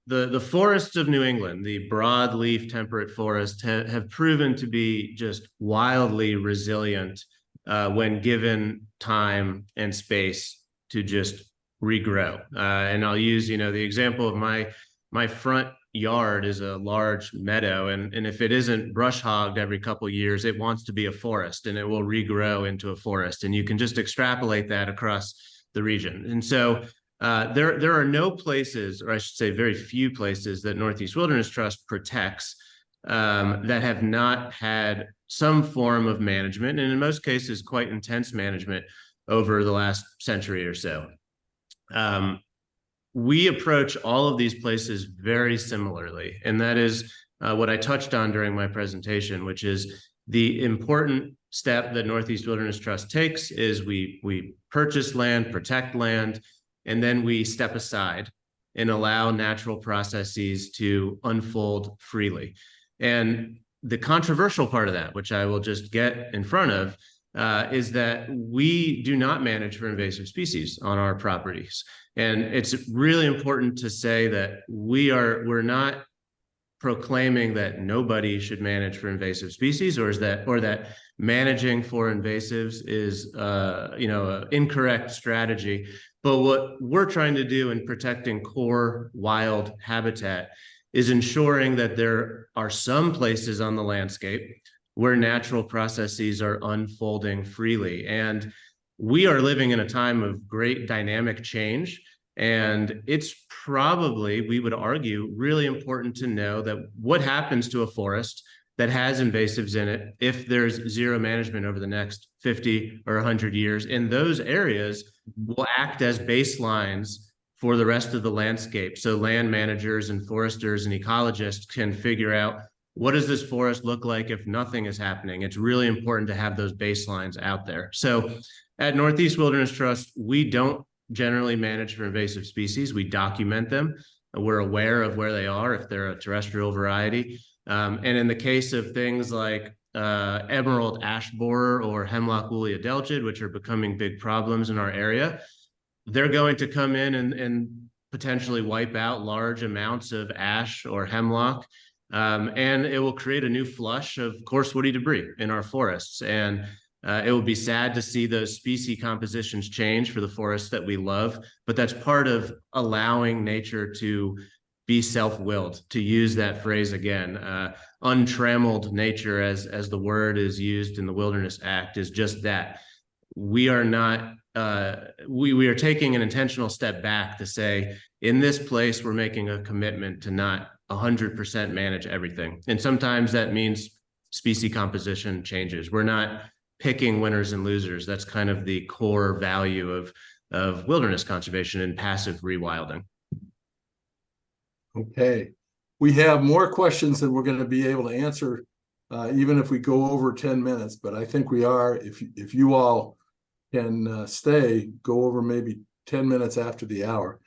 The forests of New England, the broadleaf temperate forests, have proven to be just wildly resilient when given time and space to just regrow. And I'll use, the example of my front yard is a large meadow, and if it isn't brush hogged every couple of years, it wants to be a forest, and it will regrow into a forest. And you can just extrapolate that across the region. And so there are no places, or I should say very few places, that Northeast Wilderness Trust protects that have not had some form of management, and in most cases quite intense management over the last century or so. We approach all of these places very similarly, and that is what I touched on during my presentation, which is the important step that Northeast Wilderness Trust takes is we purchase land, protect land, and then we step aside and allow natural processes to unfold freely. And the controversial part of that, which I will just get in front of, is that we do not manage for invasive species on our properties. And it's really important to say that we're not proclaiming that nobody should manage for invasive species, or that managing for invasives is an incorrect strategy. But what we're trying to do in protecting core wild habitat is ensuring that there are some places on the landscape where natural processes are unfolding freely. And we are living in a time of great dynamic change. And it's probably, we would argue, really important to know that what happens to a forest that has invasives in it, if there's zero management over the next 50 or 100 years, in those areas will act as baselines for the rest of the landscape. So land managers and foresters and ecologists can figure out, what does this forest look like if nothing is happening? It's really important to have those baselines out there. So at Northeast Wilderness Trust, we don't generally manage for invasive species. We document them. We're aware of where they are if they're a terrestrial variety. And in the case of things like emerald ash borer or hemlock woolly adelgid, which are becoming big problems in our area, they're going to come in and potentially wipe out large amounts of ash or hemlock. And it will create a new flush of coarse woody debris in our forests. And it will be sad to see those species compositions change for the forests that we love, but that's part of allowing nature to be self-willed, to use that phrase again. Untrammeled nature, as the word is used in the Wilderness Act, is just that. We are not, we are taking an intentional step back to say, in this place, we're making a commitment to not 100% manage everything. And sometimes that means species composition changes. We're not picking winners and losers. That's kind of the core value of wilderness conservation and passive rewilding. Okay, we have more questions than we're going to be able to answer, even if we go over 10 minutes. But I think we are. If you all can stay, go over maybe 10 minutes after the hour.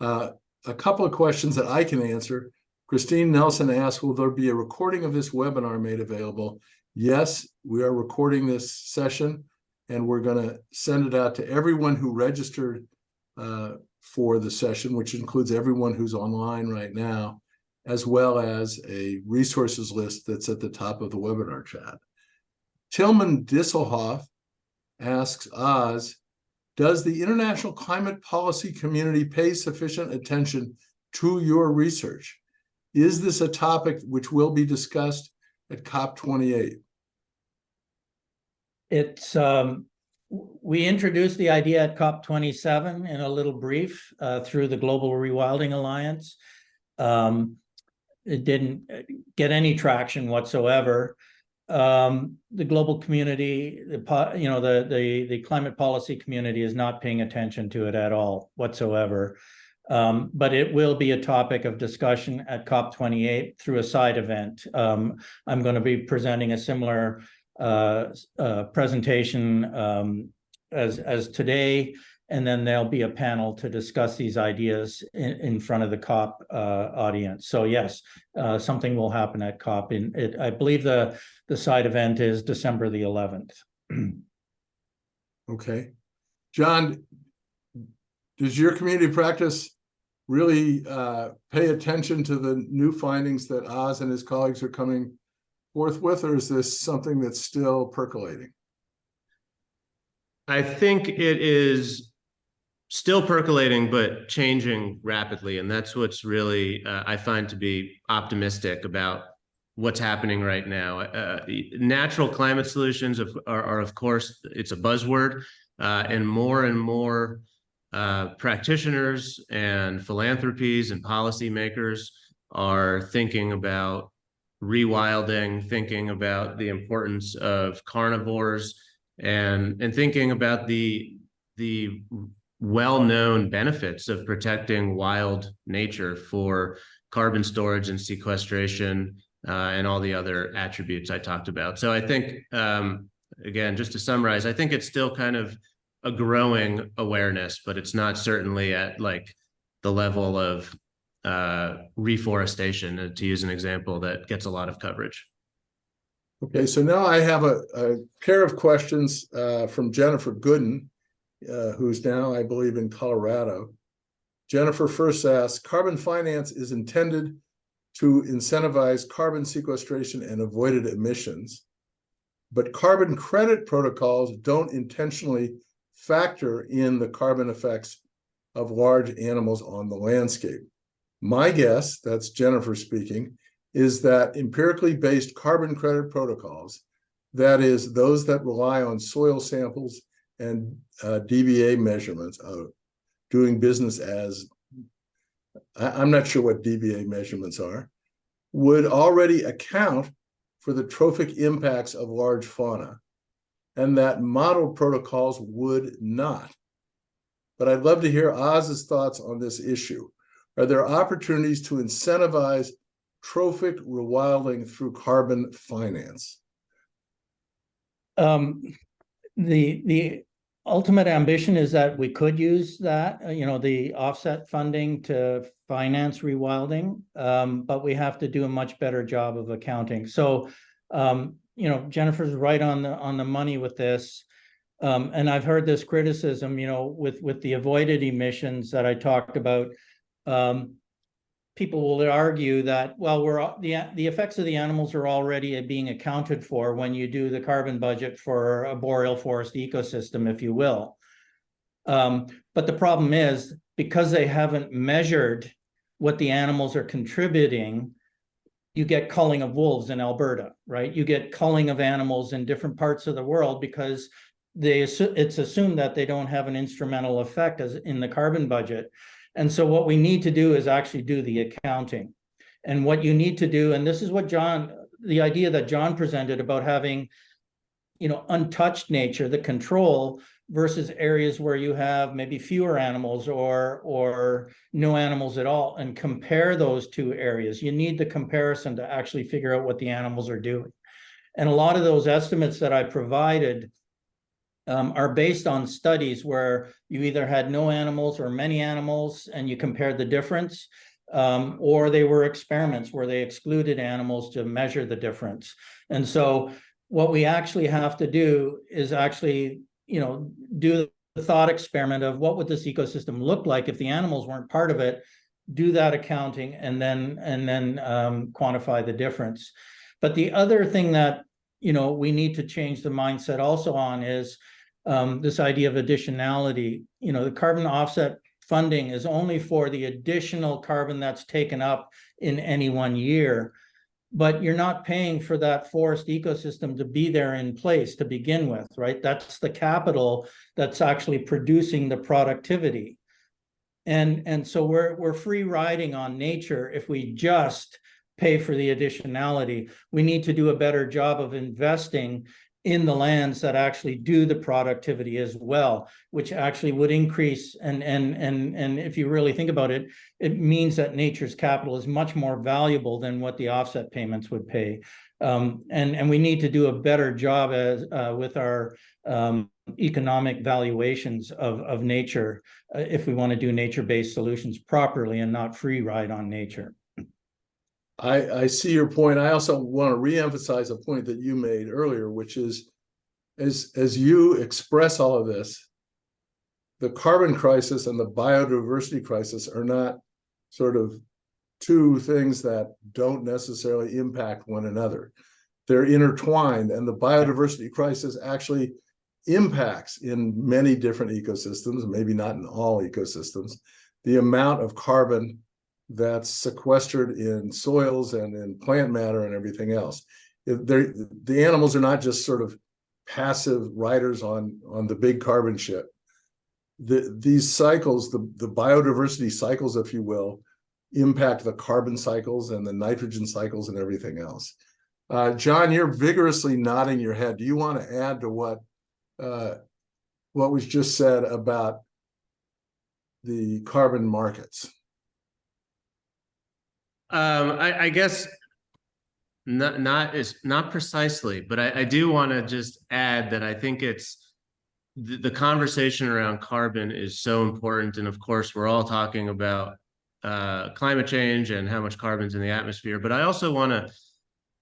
A couple of questions that I can answer. Christine Nelson asked, will there be a recording of this webinar made available? Yes, we are recording this session, and we're going to send it out to everyone who registered for the session, which includes everyone who's online right now, as well as a resources list that's at the top of the webinar chat. Tillman Disselhoff asks Oz, does the international climate policy community pay sufficient attention to your research? Is this a topic which will be discussed at COP28? It's we introduced the idea at COP27 in a little brief through the Global Rewilding Alliance. It didn't get any traction whatsoever. The global community, the climate policy community is not paying attention to it at all whatsoever. But it will be a topic of discussion at COP28 through a side event. I'm going to be presenting a similar presentation as today, and then there'll be a panel to discuss these ideas in front of the COP audience. So yes, something will happen at COP. I believe the side event is December the 11th. Okay. John, does your community practice really pay attention to the new findings that Oz and his colleagues are coming forth with, or is this something that's still percolating? I think it is still percolating, but changing rapidly. And that's what's really, I find to be optimistic about what's happening right now. Natural climate solutions are of course, it's a buzzword, and more practitioners and philanthropies and policymakers are thinking about rewilding, thinking about the importance of carnivores, and thinking about the well-known benefits of protecting wild nature for carbon storage and sequestration, and all the other attributes I talked about. So I think again, just to summarize, I think it's still kind of a growing awareness, but it's not certainly at like the level of reforestation, to use an example that gets a lot of coverage. Okay, so now I have a pair of questions from Jennifer Gooden, who's now, I believe, in Colorado. Jennifer first asks, carbon finance is intended to incentivize carbon sequestration and avoided emissions, but carbon credit protocols don't intentionally factor in the carbon effects of large animals on the landscape. My guess, that's Jennifer speaking, is that empirically based carbon credit protocols, that is, those that rely on soil samples and DBA measurements, doing business as, I'm not sure what DBA measurements are, would already account for the trophic impacts of large fauna, and that model protocols would not. But I'd love to hear Oz's thoughts on this issue. Are there opportunities to incentivize trophic rewilding through carbon finance? The ultimate ambition is that we could use that, the offset funding to finance rewilding, but we have to do a much better job of accounting. So, Jennifer's right on the money with this. And I've heard this criticism, with the avoided emissions that I talked about. People will argue that, well, the effects of the animals are already being accounted for when you do the carbon budget for a boreal forest ecosystem, if you will. But the problem is, because they haven't measured what the animals are contributing, you get culling of wolves in Alberta, right? You get culling of animals in different parts of the world because it's assumed that they don't have an instrumental effect as in the carbon budget. And so what we need to do is actually do the accounting. And what you need to do, and this is what the idea that John presented about having, untouched nature, the control, versus areas where you have maybe fewer animals or no animals at all, and compare those two areas. You need the comparison to actually figure out what the animals are doing. And a lot of those estimates that I provided are based on studies where you either had no animals or many animals and you compared the difference, or they were experiments where they excluded animals to measure the difference. And so what we actually have to do is actually, do the thought experiment of what would this ecosystem look like if the animals weren't part of it, do that accounting, and then quantify the difference. But the other thing that we need to change the mindset also on is this idea of additionality. The carbon offset funding is only for the additional carbon that's taken up in any one year, but you're not paying for that forest ecosystem to be there in place to begin with, right? That's the capital that's actually producing the productivity. And so we're free riding on nature if we just pay for the additionality. We need to do a better job of investing in the lands that actually do the productivity as well, which actually would increase. And if you really think about it, it means that nature's capital is much more valuable than what the offset payments would pay. And we need to do a better job with our economic valuations of nature if we want to do nature-based solutions properly and not free ride on nature. I see your point. I also want to reemphasize a point that you made earlier, which is, as you express all of this, the carbon crisis and the biodiversity crisis are not sort of two things that don't necessarily impact one another. They're intertwined, and the biodiversity crisis actually impacts in many different ecosystems, maybe not in all ecosystems, the amount of carbon that's sequestered in soils and in plant matter and everything else. The animals are not just sort of passive riders on the big carbon ship. These cycles, the biodiversity cycles, if you will, impact the carbon cycles and the nitrogen cycles and everything else. John, you're vigorously nodding your head. Do you want to add to what was just said about the carbon markets? I guess not precisely, but I do want to just add that I think it's the conversation around carbon is so important. And of course, we're all talking about climate change and how much carbon's in the atmosphere. But I also want to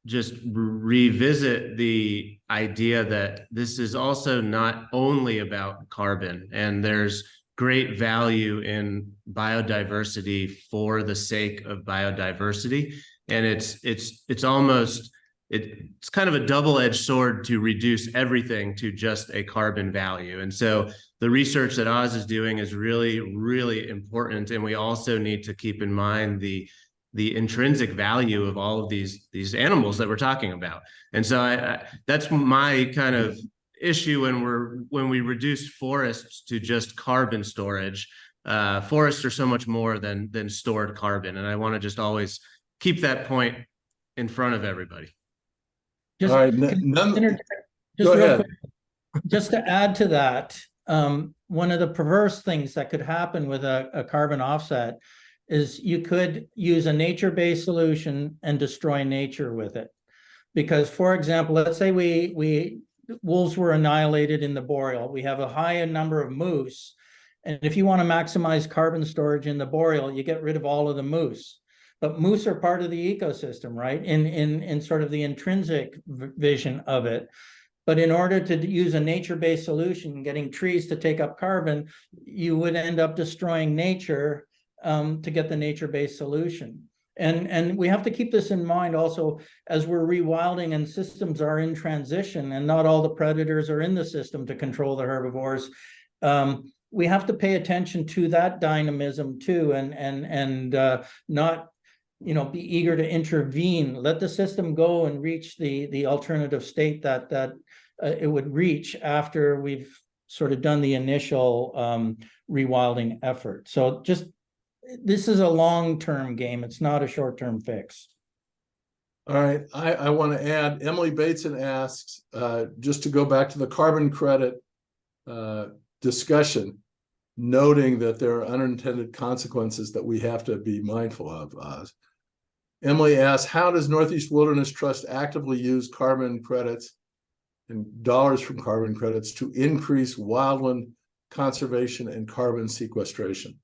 just revisit the idea that this is also not only about carbon, and there's great value in biodiversity for the sake of biodiversity. And it's almost, it's kind of a double-edged sword to reduce everything to just a carbon value. And so the research that Oz is doing is really, really important. And we also need to keep in mind the intrinsic value of all of these animals that we're talking about. And so that's my kind of issue when we reduce forests to just carbon storage. Forests are so much more than stored carbon. And I want to just always keep that point in front of everybody. Just, All right, just real quick, just to add to that, one of the perverse things that could happen with a carbon offset is you could use a nature-based solution and destroy nature with it. Because, for example, let's say wolves were annihilated in the boreal. We have a high number of moose. And if you want to maximize carbon storage in the boreal, you get rid of all of the moose. But moose are part of the ecosystem, right? In sort of the intrinsic vision of it. But in order to use a nature-based solution, getting trees to take up carbon, you would end up destroying nature to get the nature-based solution. And we have to keep this in mind also as we're rewilding and systems are in transition and not all the predators are in the system to control the herbivores. We have to pay attention to that dynamism too, and not, you know, be eager to intervene. Let the system go and reach the alternative state that it would reach after we've sort of done the initial rewilding effort. So just, this is a long-term game. It's not a short-term fix. All right, I want to add, Emily Bateson asks, just to go back to the carbon credit discussion, noting that there are unintended consequences that we have to be mindful of. Emily asks, how does Northeast Wilderness Trust actively use carbon credits and dollars from carbon credits to increase wildland conservation and carbon sequestration?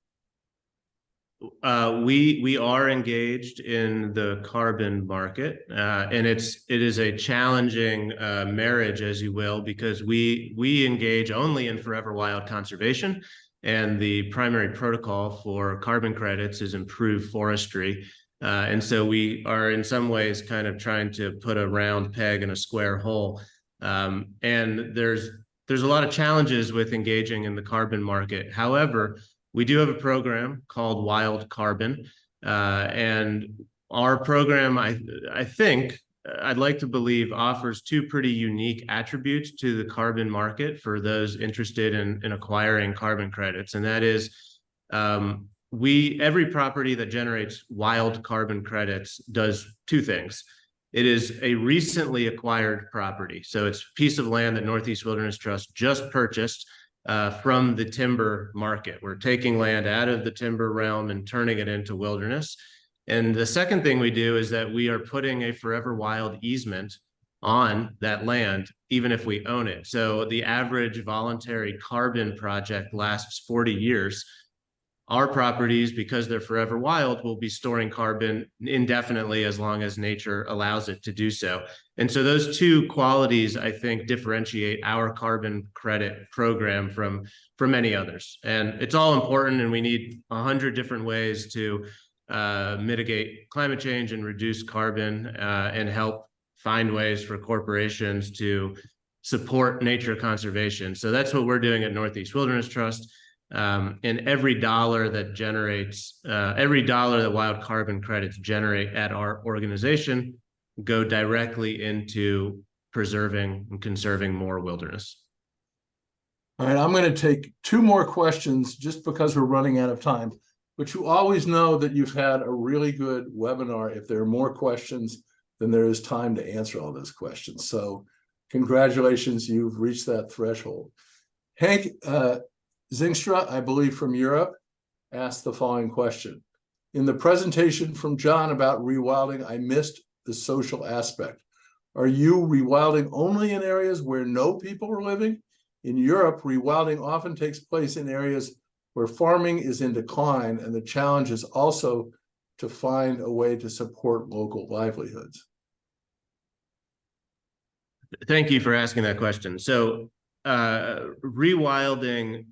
We are engaged in the carbon market, and it is a challenging marriage, as you will, because we engage only in forever wild conservation, and the primary protocol for carbon credits is improved forestry. And so we are in some ways kind of trying to put a round peg in a square hole. And there's a lot of challenges with engaging in the carbon market. However, we do have a program called Wild Carbon, and our program, I think, I'd like to believe, offers two pretty unique attributes to the carbon market for those interested in acquiring carbon credits. And that is, every property that generates wild carbon credits does two things. It is a recently acquired property. So it's a piece of land that Northeast Wilderness Trust just purchased from the timber market. We're taking land out of the timber realm and turning it into wilderness. And the second thing we do is that we are putting a forever wild easement on that land, even if we own it. So the average voluntary carbon project lasts 40 years. Our properties, because they're forever wild, will be storing carbon indefinitely as long as nature allows it to do so. And so those two qualities, I think, differentiate our carbon credit program from many others. And it's all important, and we need 100 different ways to mitigate climate change and reduce carbon and help find ways for corporations to support nature conservation. So that's what we're doing at Northeast Wilderness Trust. And every dollar that wild carbon credits generate at our organization go directly into preserving and conserving more wilderness. All right, I'm going to take two more questions just because we're running out of time. But you always know that you've had a really good webinar. If there are more questions, then there is time to answer all those questions. So congratulations, you've reached that threshold. Hank Zingstra, I believe from Europe, asked the following question. In the presentation from John about rewilding, I missed the social aspect. Are you rewilding only in areas where no people are living? In Europe, rewilding often takes place in areas where farming is in decline, and the challenge is also to find a way to support local livelihoods. Thank you for asking that question. So rewilding,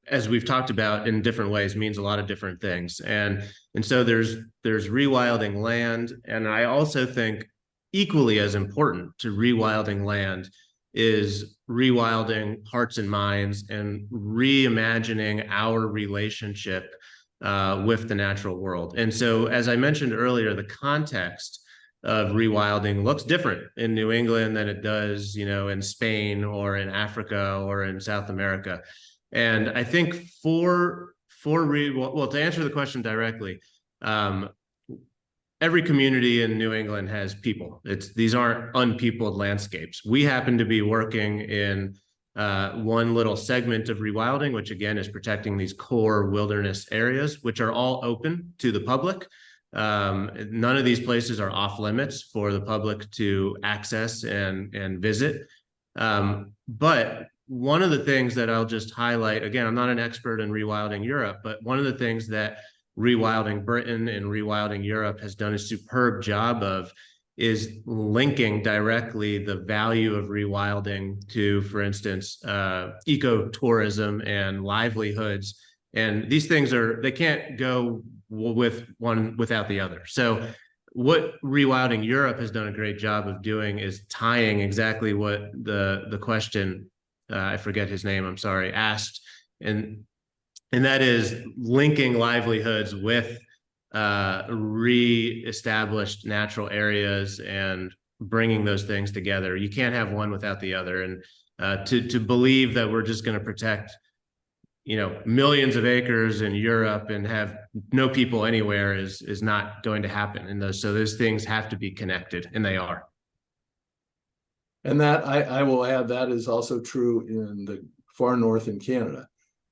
as we've talked about in different ways, means a lot of different things. And so there's rewilding land. And I also think equally as important to rewilding land is rewilding hearts and minds and reimagining our relationship with the natural world. And so, as I mentioned earlier, the context of rewilding looks different in New England than it does, in Spain or in Africa or in South America. And I think to answer the question directly, every community in New England has people. These aren't unpeopled landscapes. We happen to be working in one little segment of rewilding, which again is protecting these core wilderness areas, which are all open to the public. None of these places are off limits for the public to access and visit. But one of the things that I'll just highlight, again, I'm not an expert in rewilding Europe, but one of the things that Rewilding Britain and Rewilding Europe has done a superb job of is linking directly the value of rewilding to, for instance, ecotourism and livelihoods. And these things they can't go with one without the other. So what Rewilding Europe has done a great job of doing is tying exactly what the question, I forget his name, I'm sorry, asked. And that is linking livelihoods with re-established natural areas and bringing those things together. You can't have one without the other. And to believe that we're just going to protect, millions of acres in Europe and have no people anywhere is not going to happen. And so those things have to be connected, and they are. And that I will add, that is also true in the far north in Canada,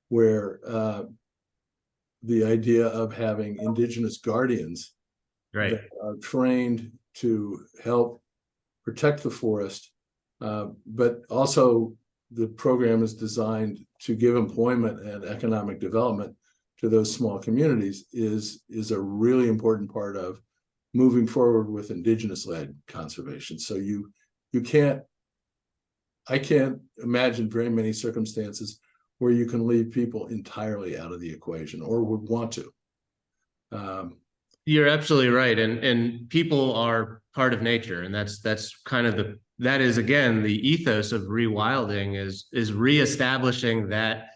where the idea of having Indigenous guardians that are trained to help protect the forest, but also the program is designed to give employment and economic development to those small communities is a really important part of moving forward with Indigenous-led conservation. So I can't imagine very many circumstances where you can leave people entirely out of the equation or would want to. You're absolutely right. And people are part of nature. And that's kind of that is, again, the ethos of rewilding is reestablishing that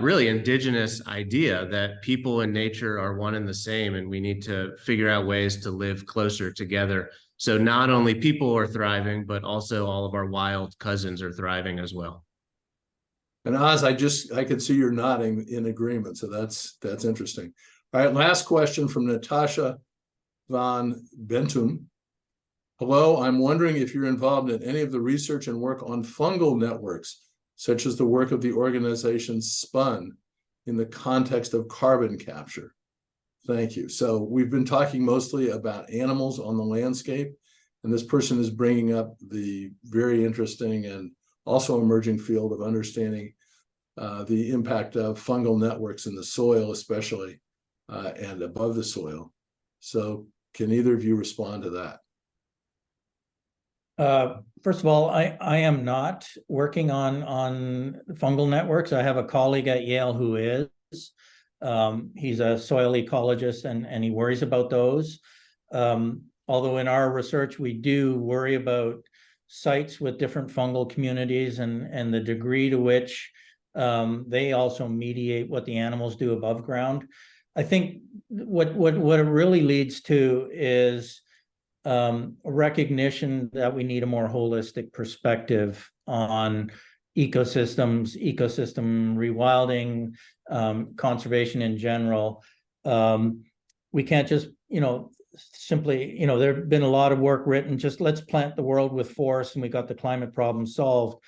really indigenous idea that people and nature are one and the same. And we need to figure out ways to live closer together. So not only people are thriving, but also all of our wild cousins are thriving as well. And Oz, I could see you're nodding in agreement. So that's interesting. All right, last question from Natasha von Bentum. Hello, I'm wondering if you're involved in any of the research and work on fungal networks, such as the work of the organization SPUN in the context of carbon capture. Thank you. So we've been talking mostly about animals on the landscape, and this person is bringing up the very interesting and also emerging field of understanding the impact of fungal networks in the soil, especially, and above the soil. So can either of you respond to that? First of all, I am not working on fungal networks. I have a colleague at Yale who is. He's a soil ecologist and he worries about those. Although in our research, we do worry about sites with different fungal communities and the degree to which they also mediate what the animals do above ground. I think what it really leads to is a recognition that we need a more holistic perspective on ecosystems, ecosystem rewilding, conservation in general. We can't just, simply, there have been a lot of work written, just let's plant the world with forests and we got the climate problem solved.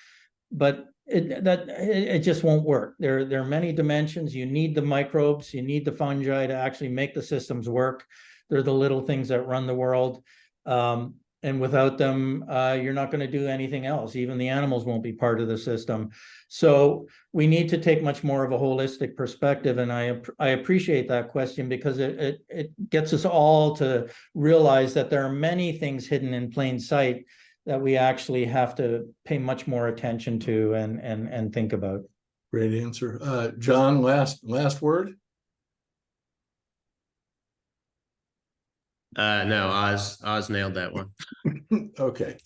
But it just won't work. There are many dimensions. You need the microbes, you need the fungi to actually make the systems work. They're the little things that run the world. And without them, you're not going to do anything else. Even the animals won't be part of the system. So we need to take much more of a holistic perspective. And I appreciate that question, because it gets us all to realize that there are many things hidden in plain sight that we actually have to pay much more attention to and think about. Great answer. John, last word? No, Oz nailed that one. Okay.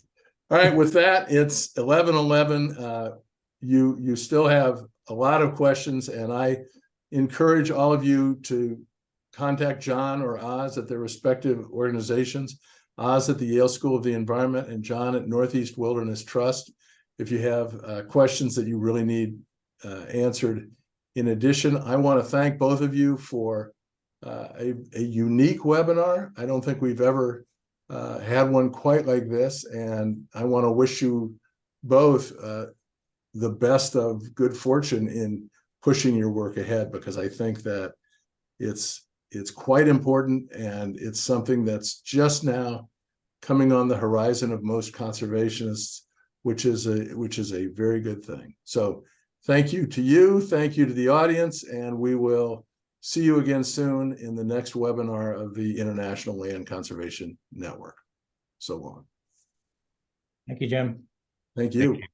All right, with that, it's 11:11. You still have a lot of questions, and I encourage all of you to contact John or Oz at their respective organizations. Oz at the Yale School of the Environment and John at Northeast Wilderness Trust, if you have questions that you really need answered. In addition, I want to thank both of you for a unique webinar. I don't think we've ever had one quite like this, and I want to wish you both the best of good fortune in pushing your work ahead, because I think that it's quite important, and it's something that's just now coming on the horizon of most conservationists, which is a very good thing. So thank you to you, thank you to the audience, and we will see you again soon in the next webinar of the International Land Conservation Network. So long. Thank you, Jim. Thank you. Thank you.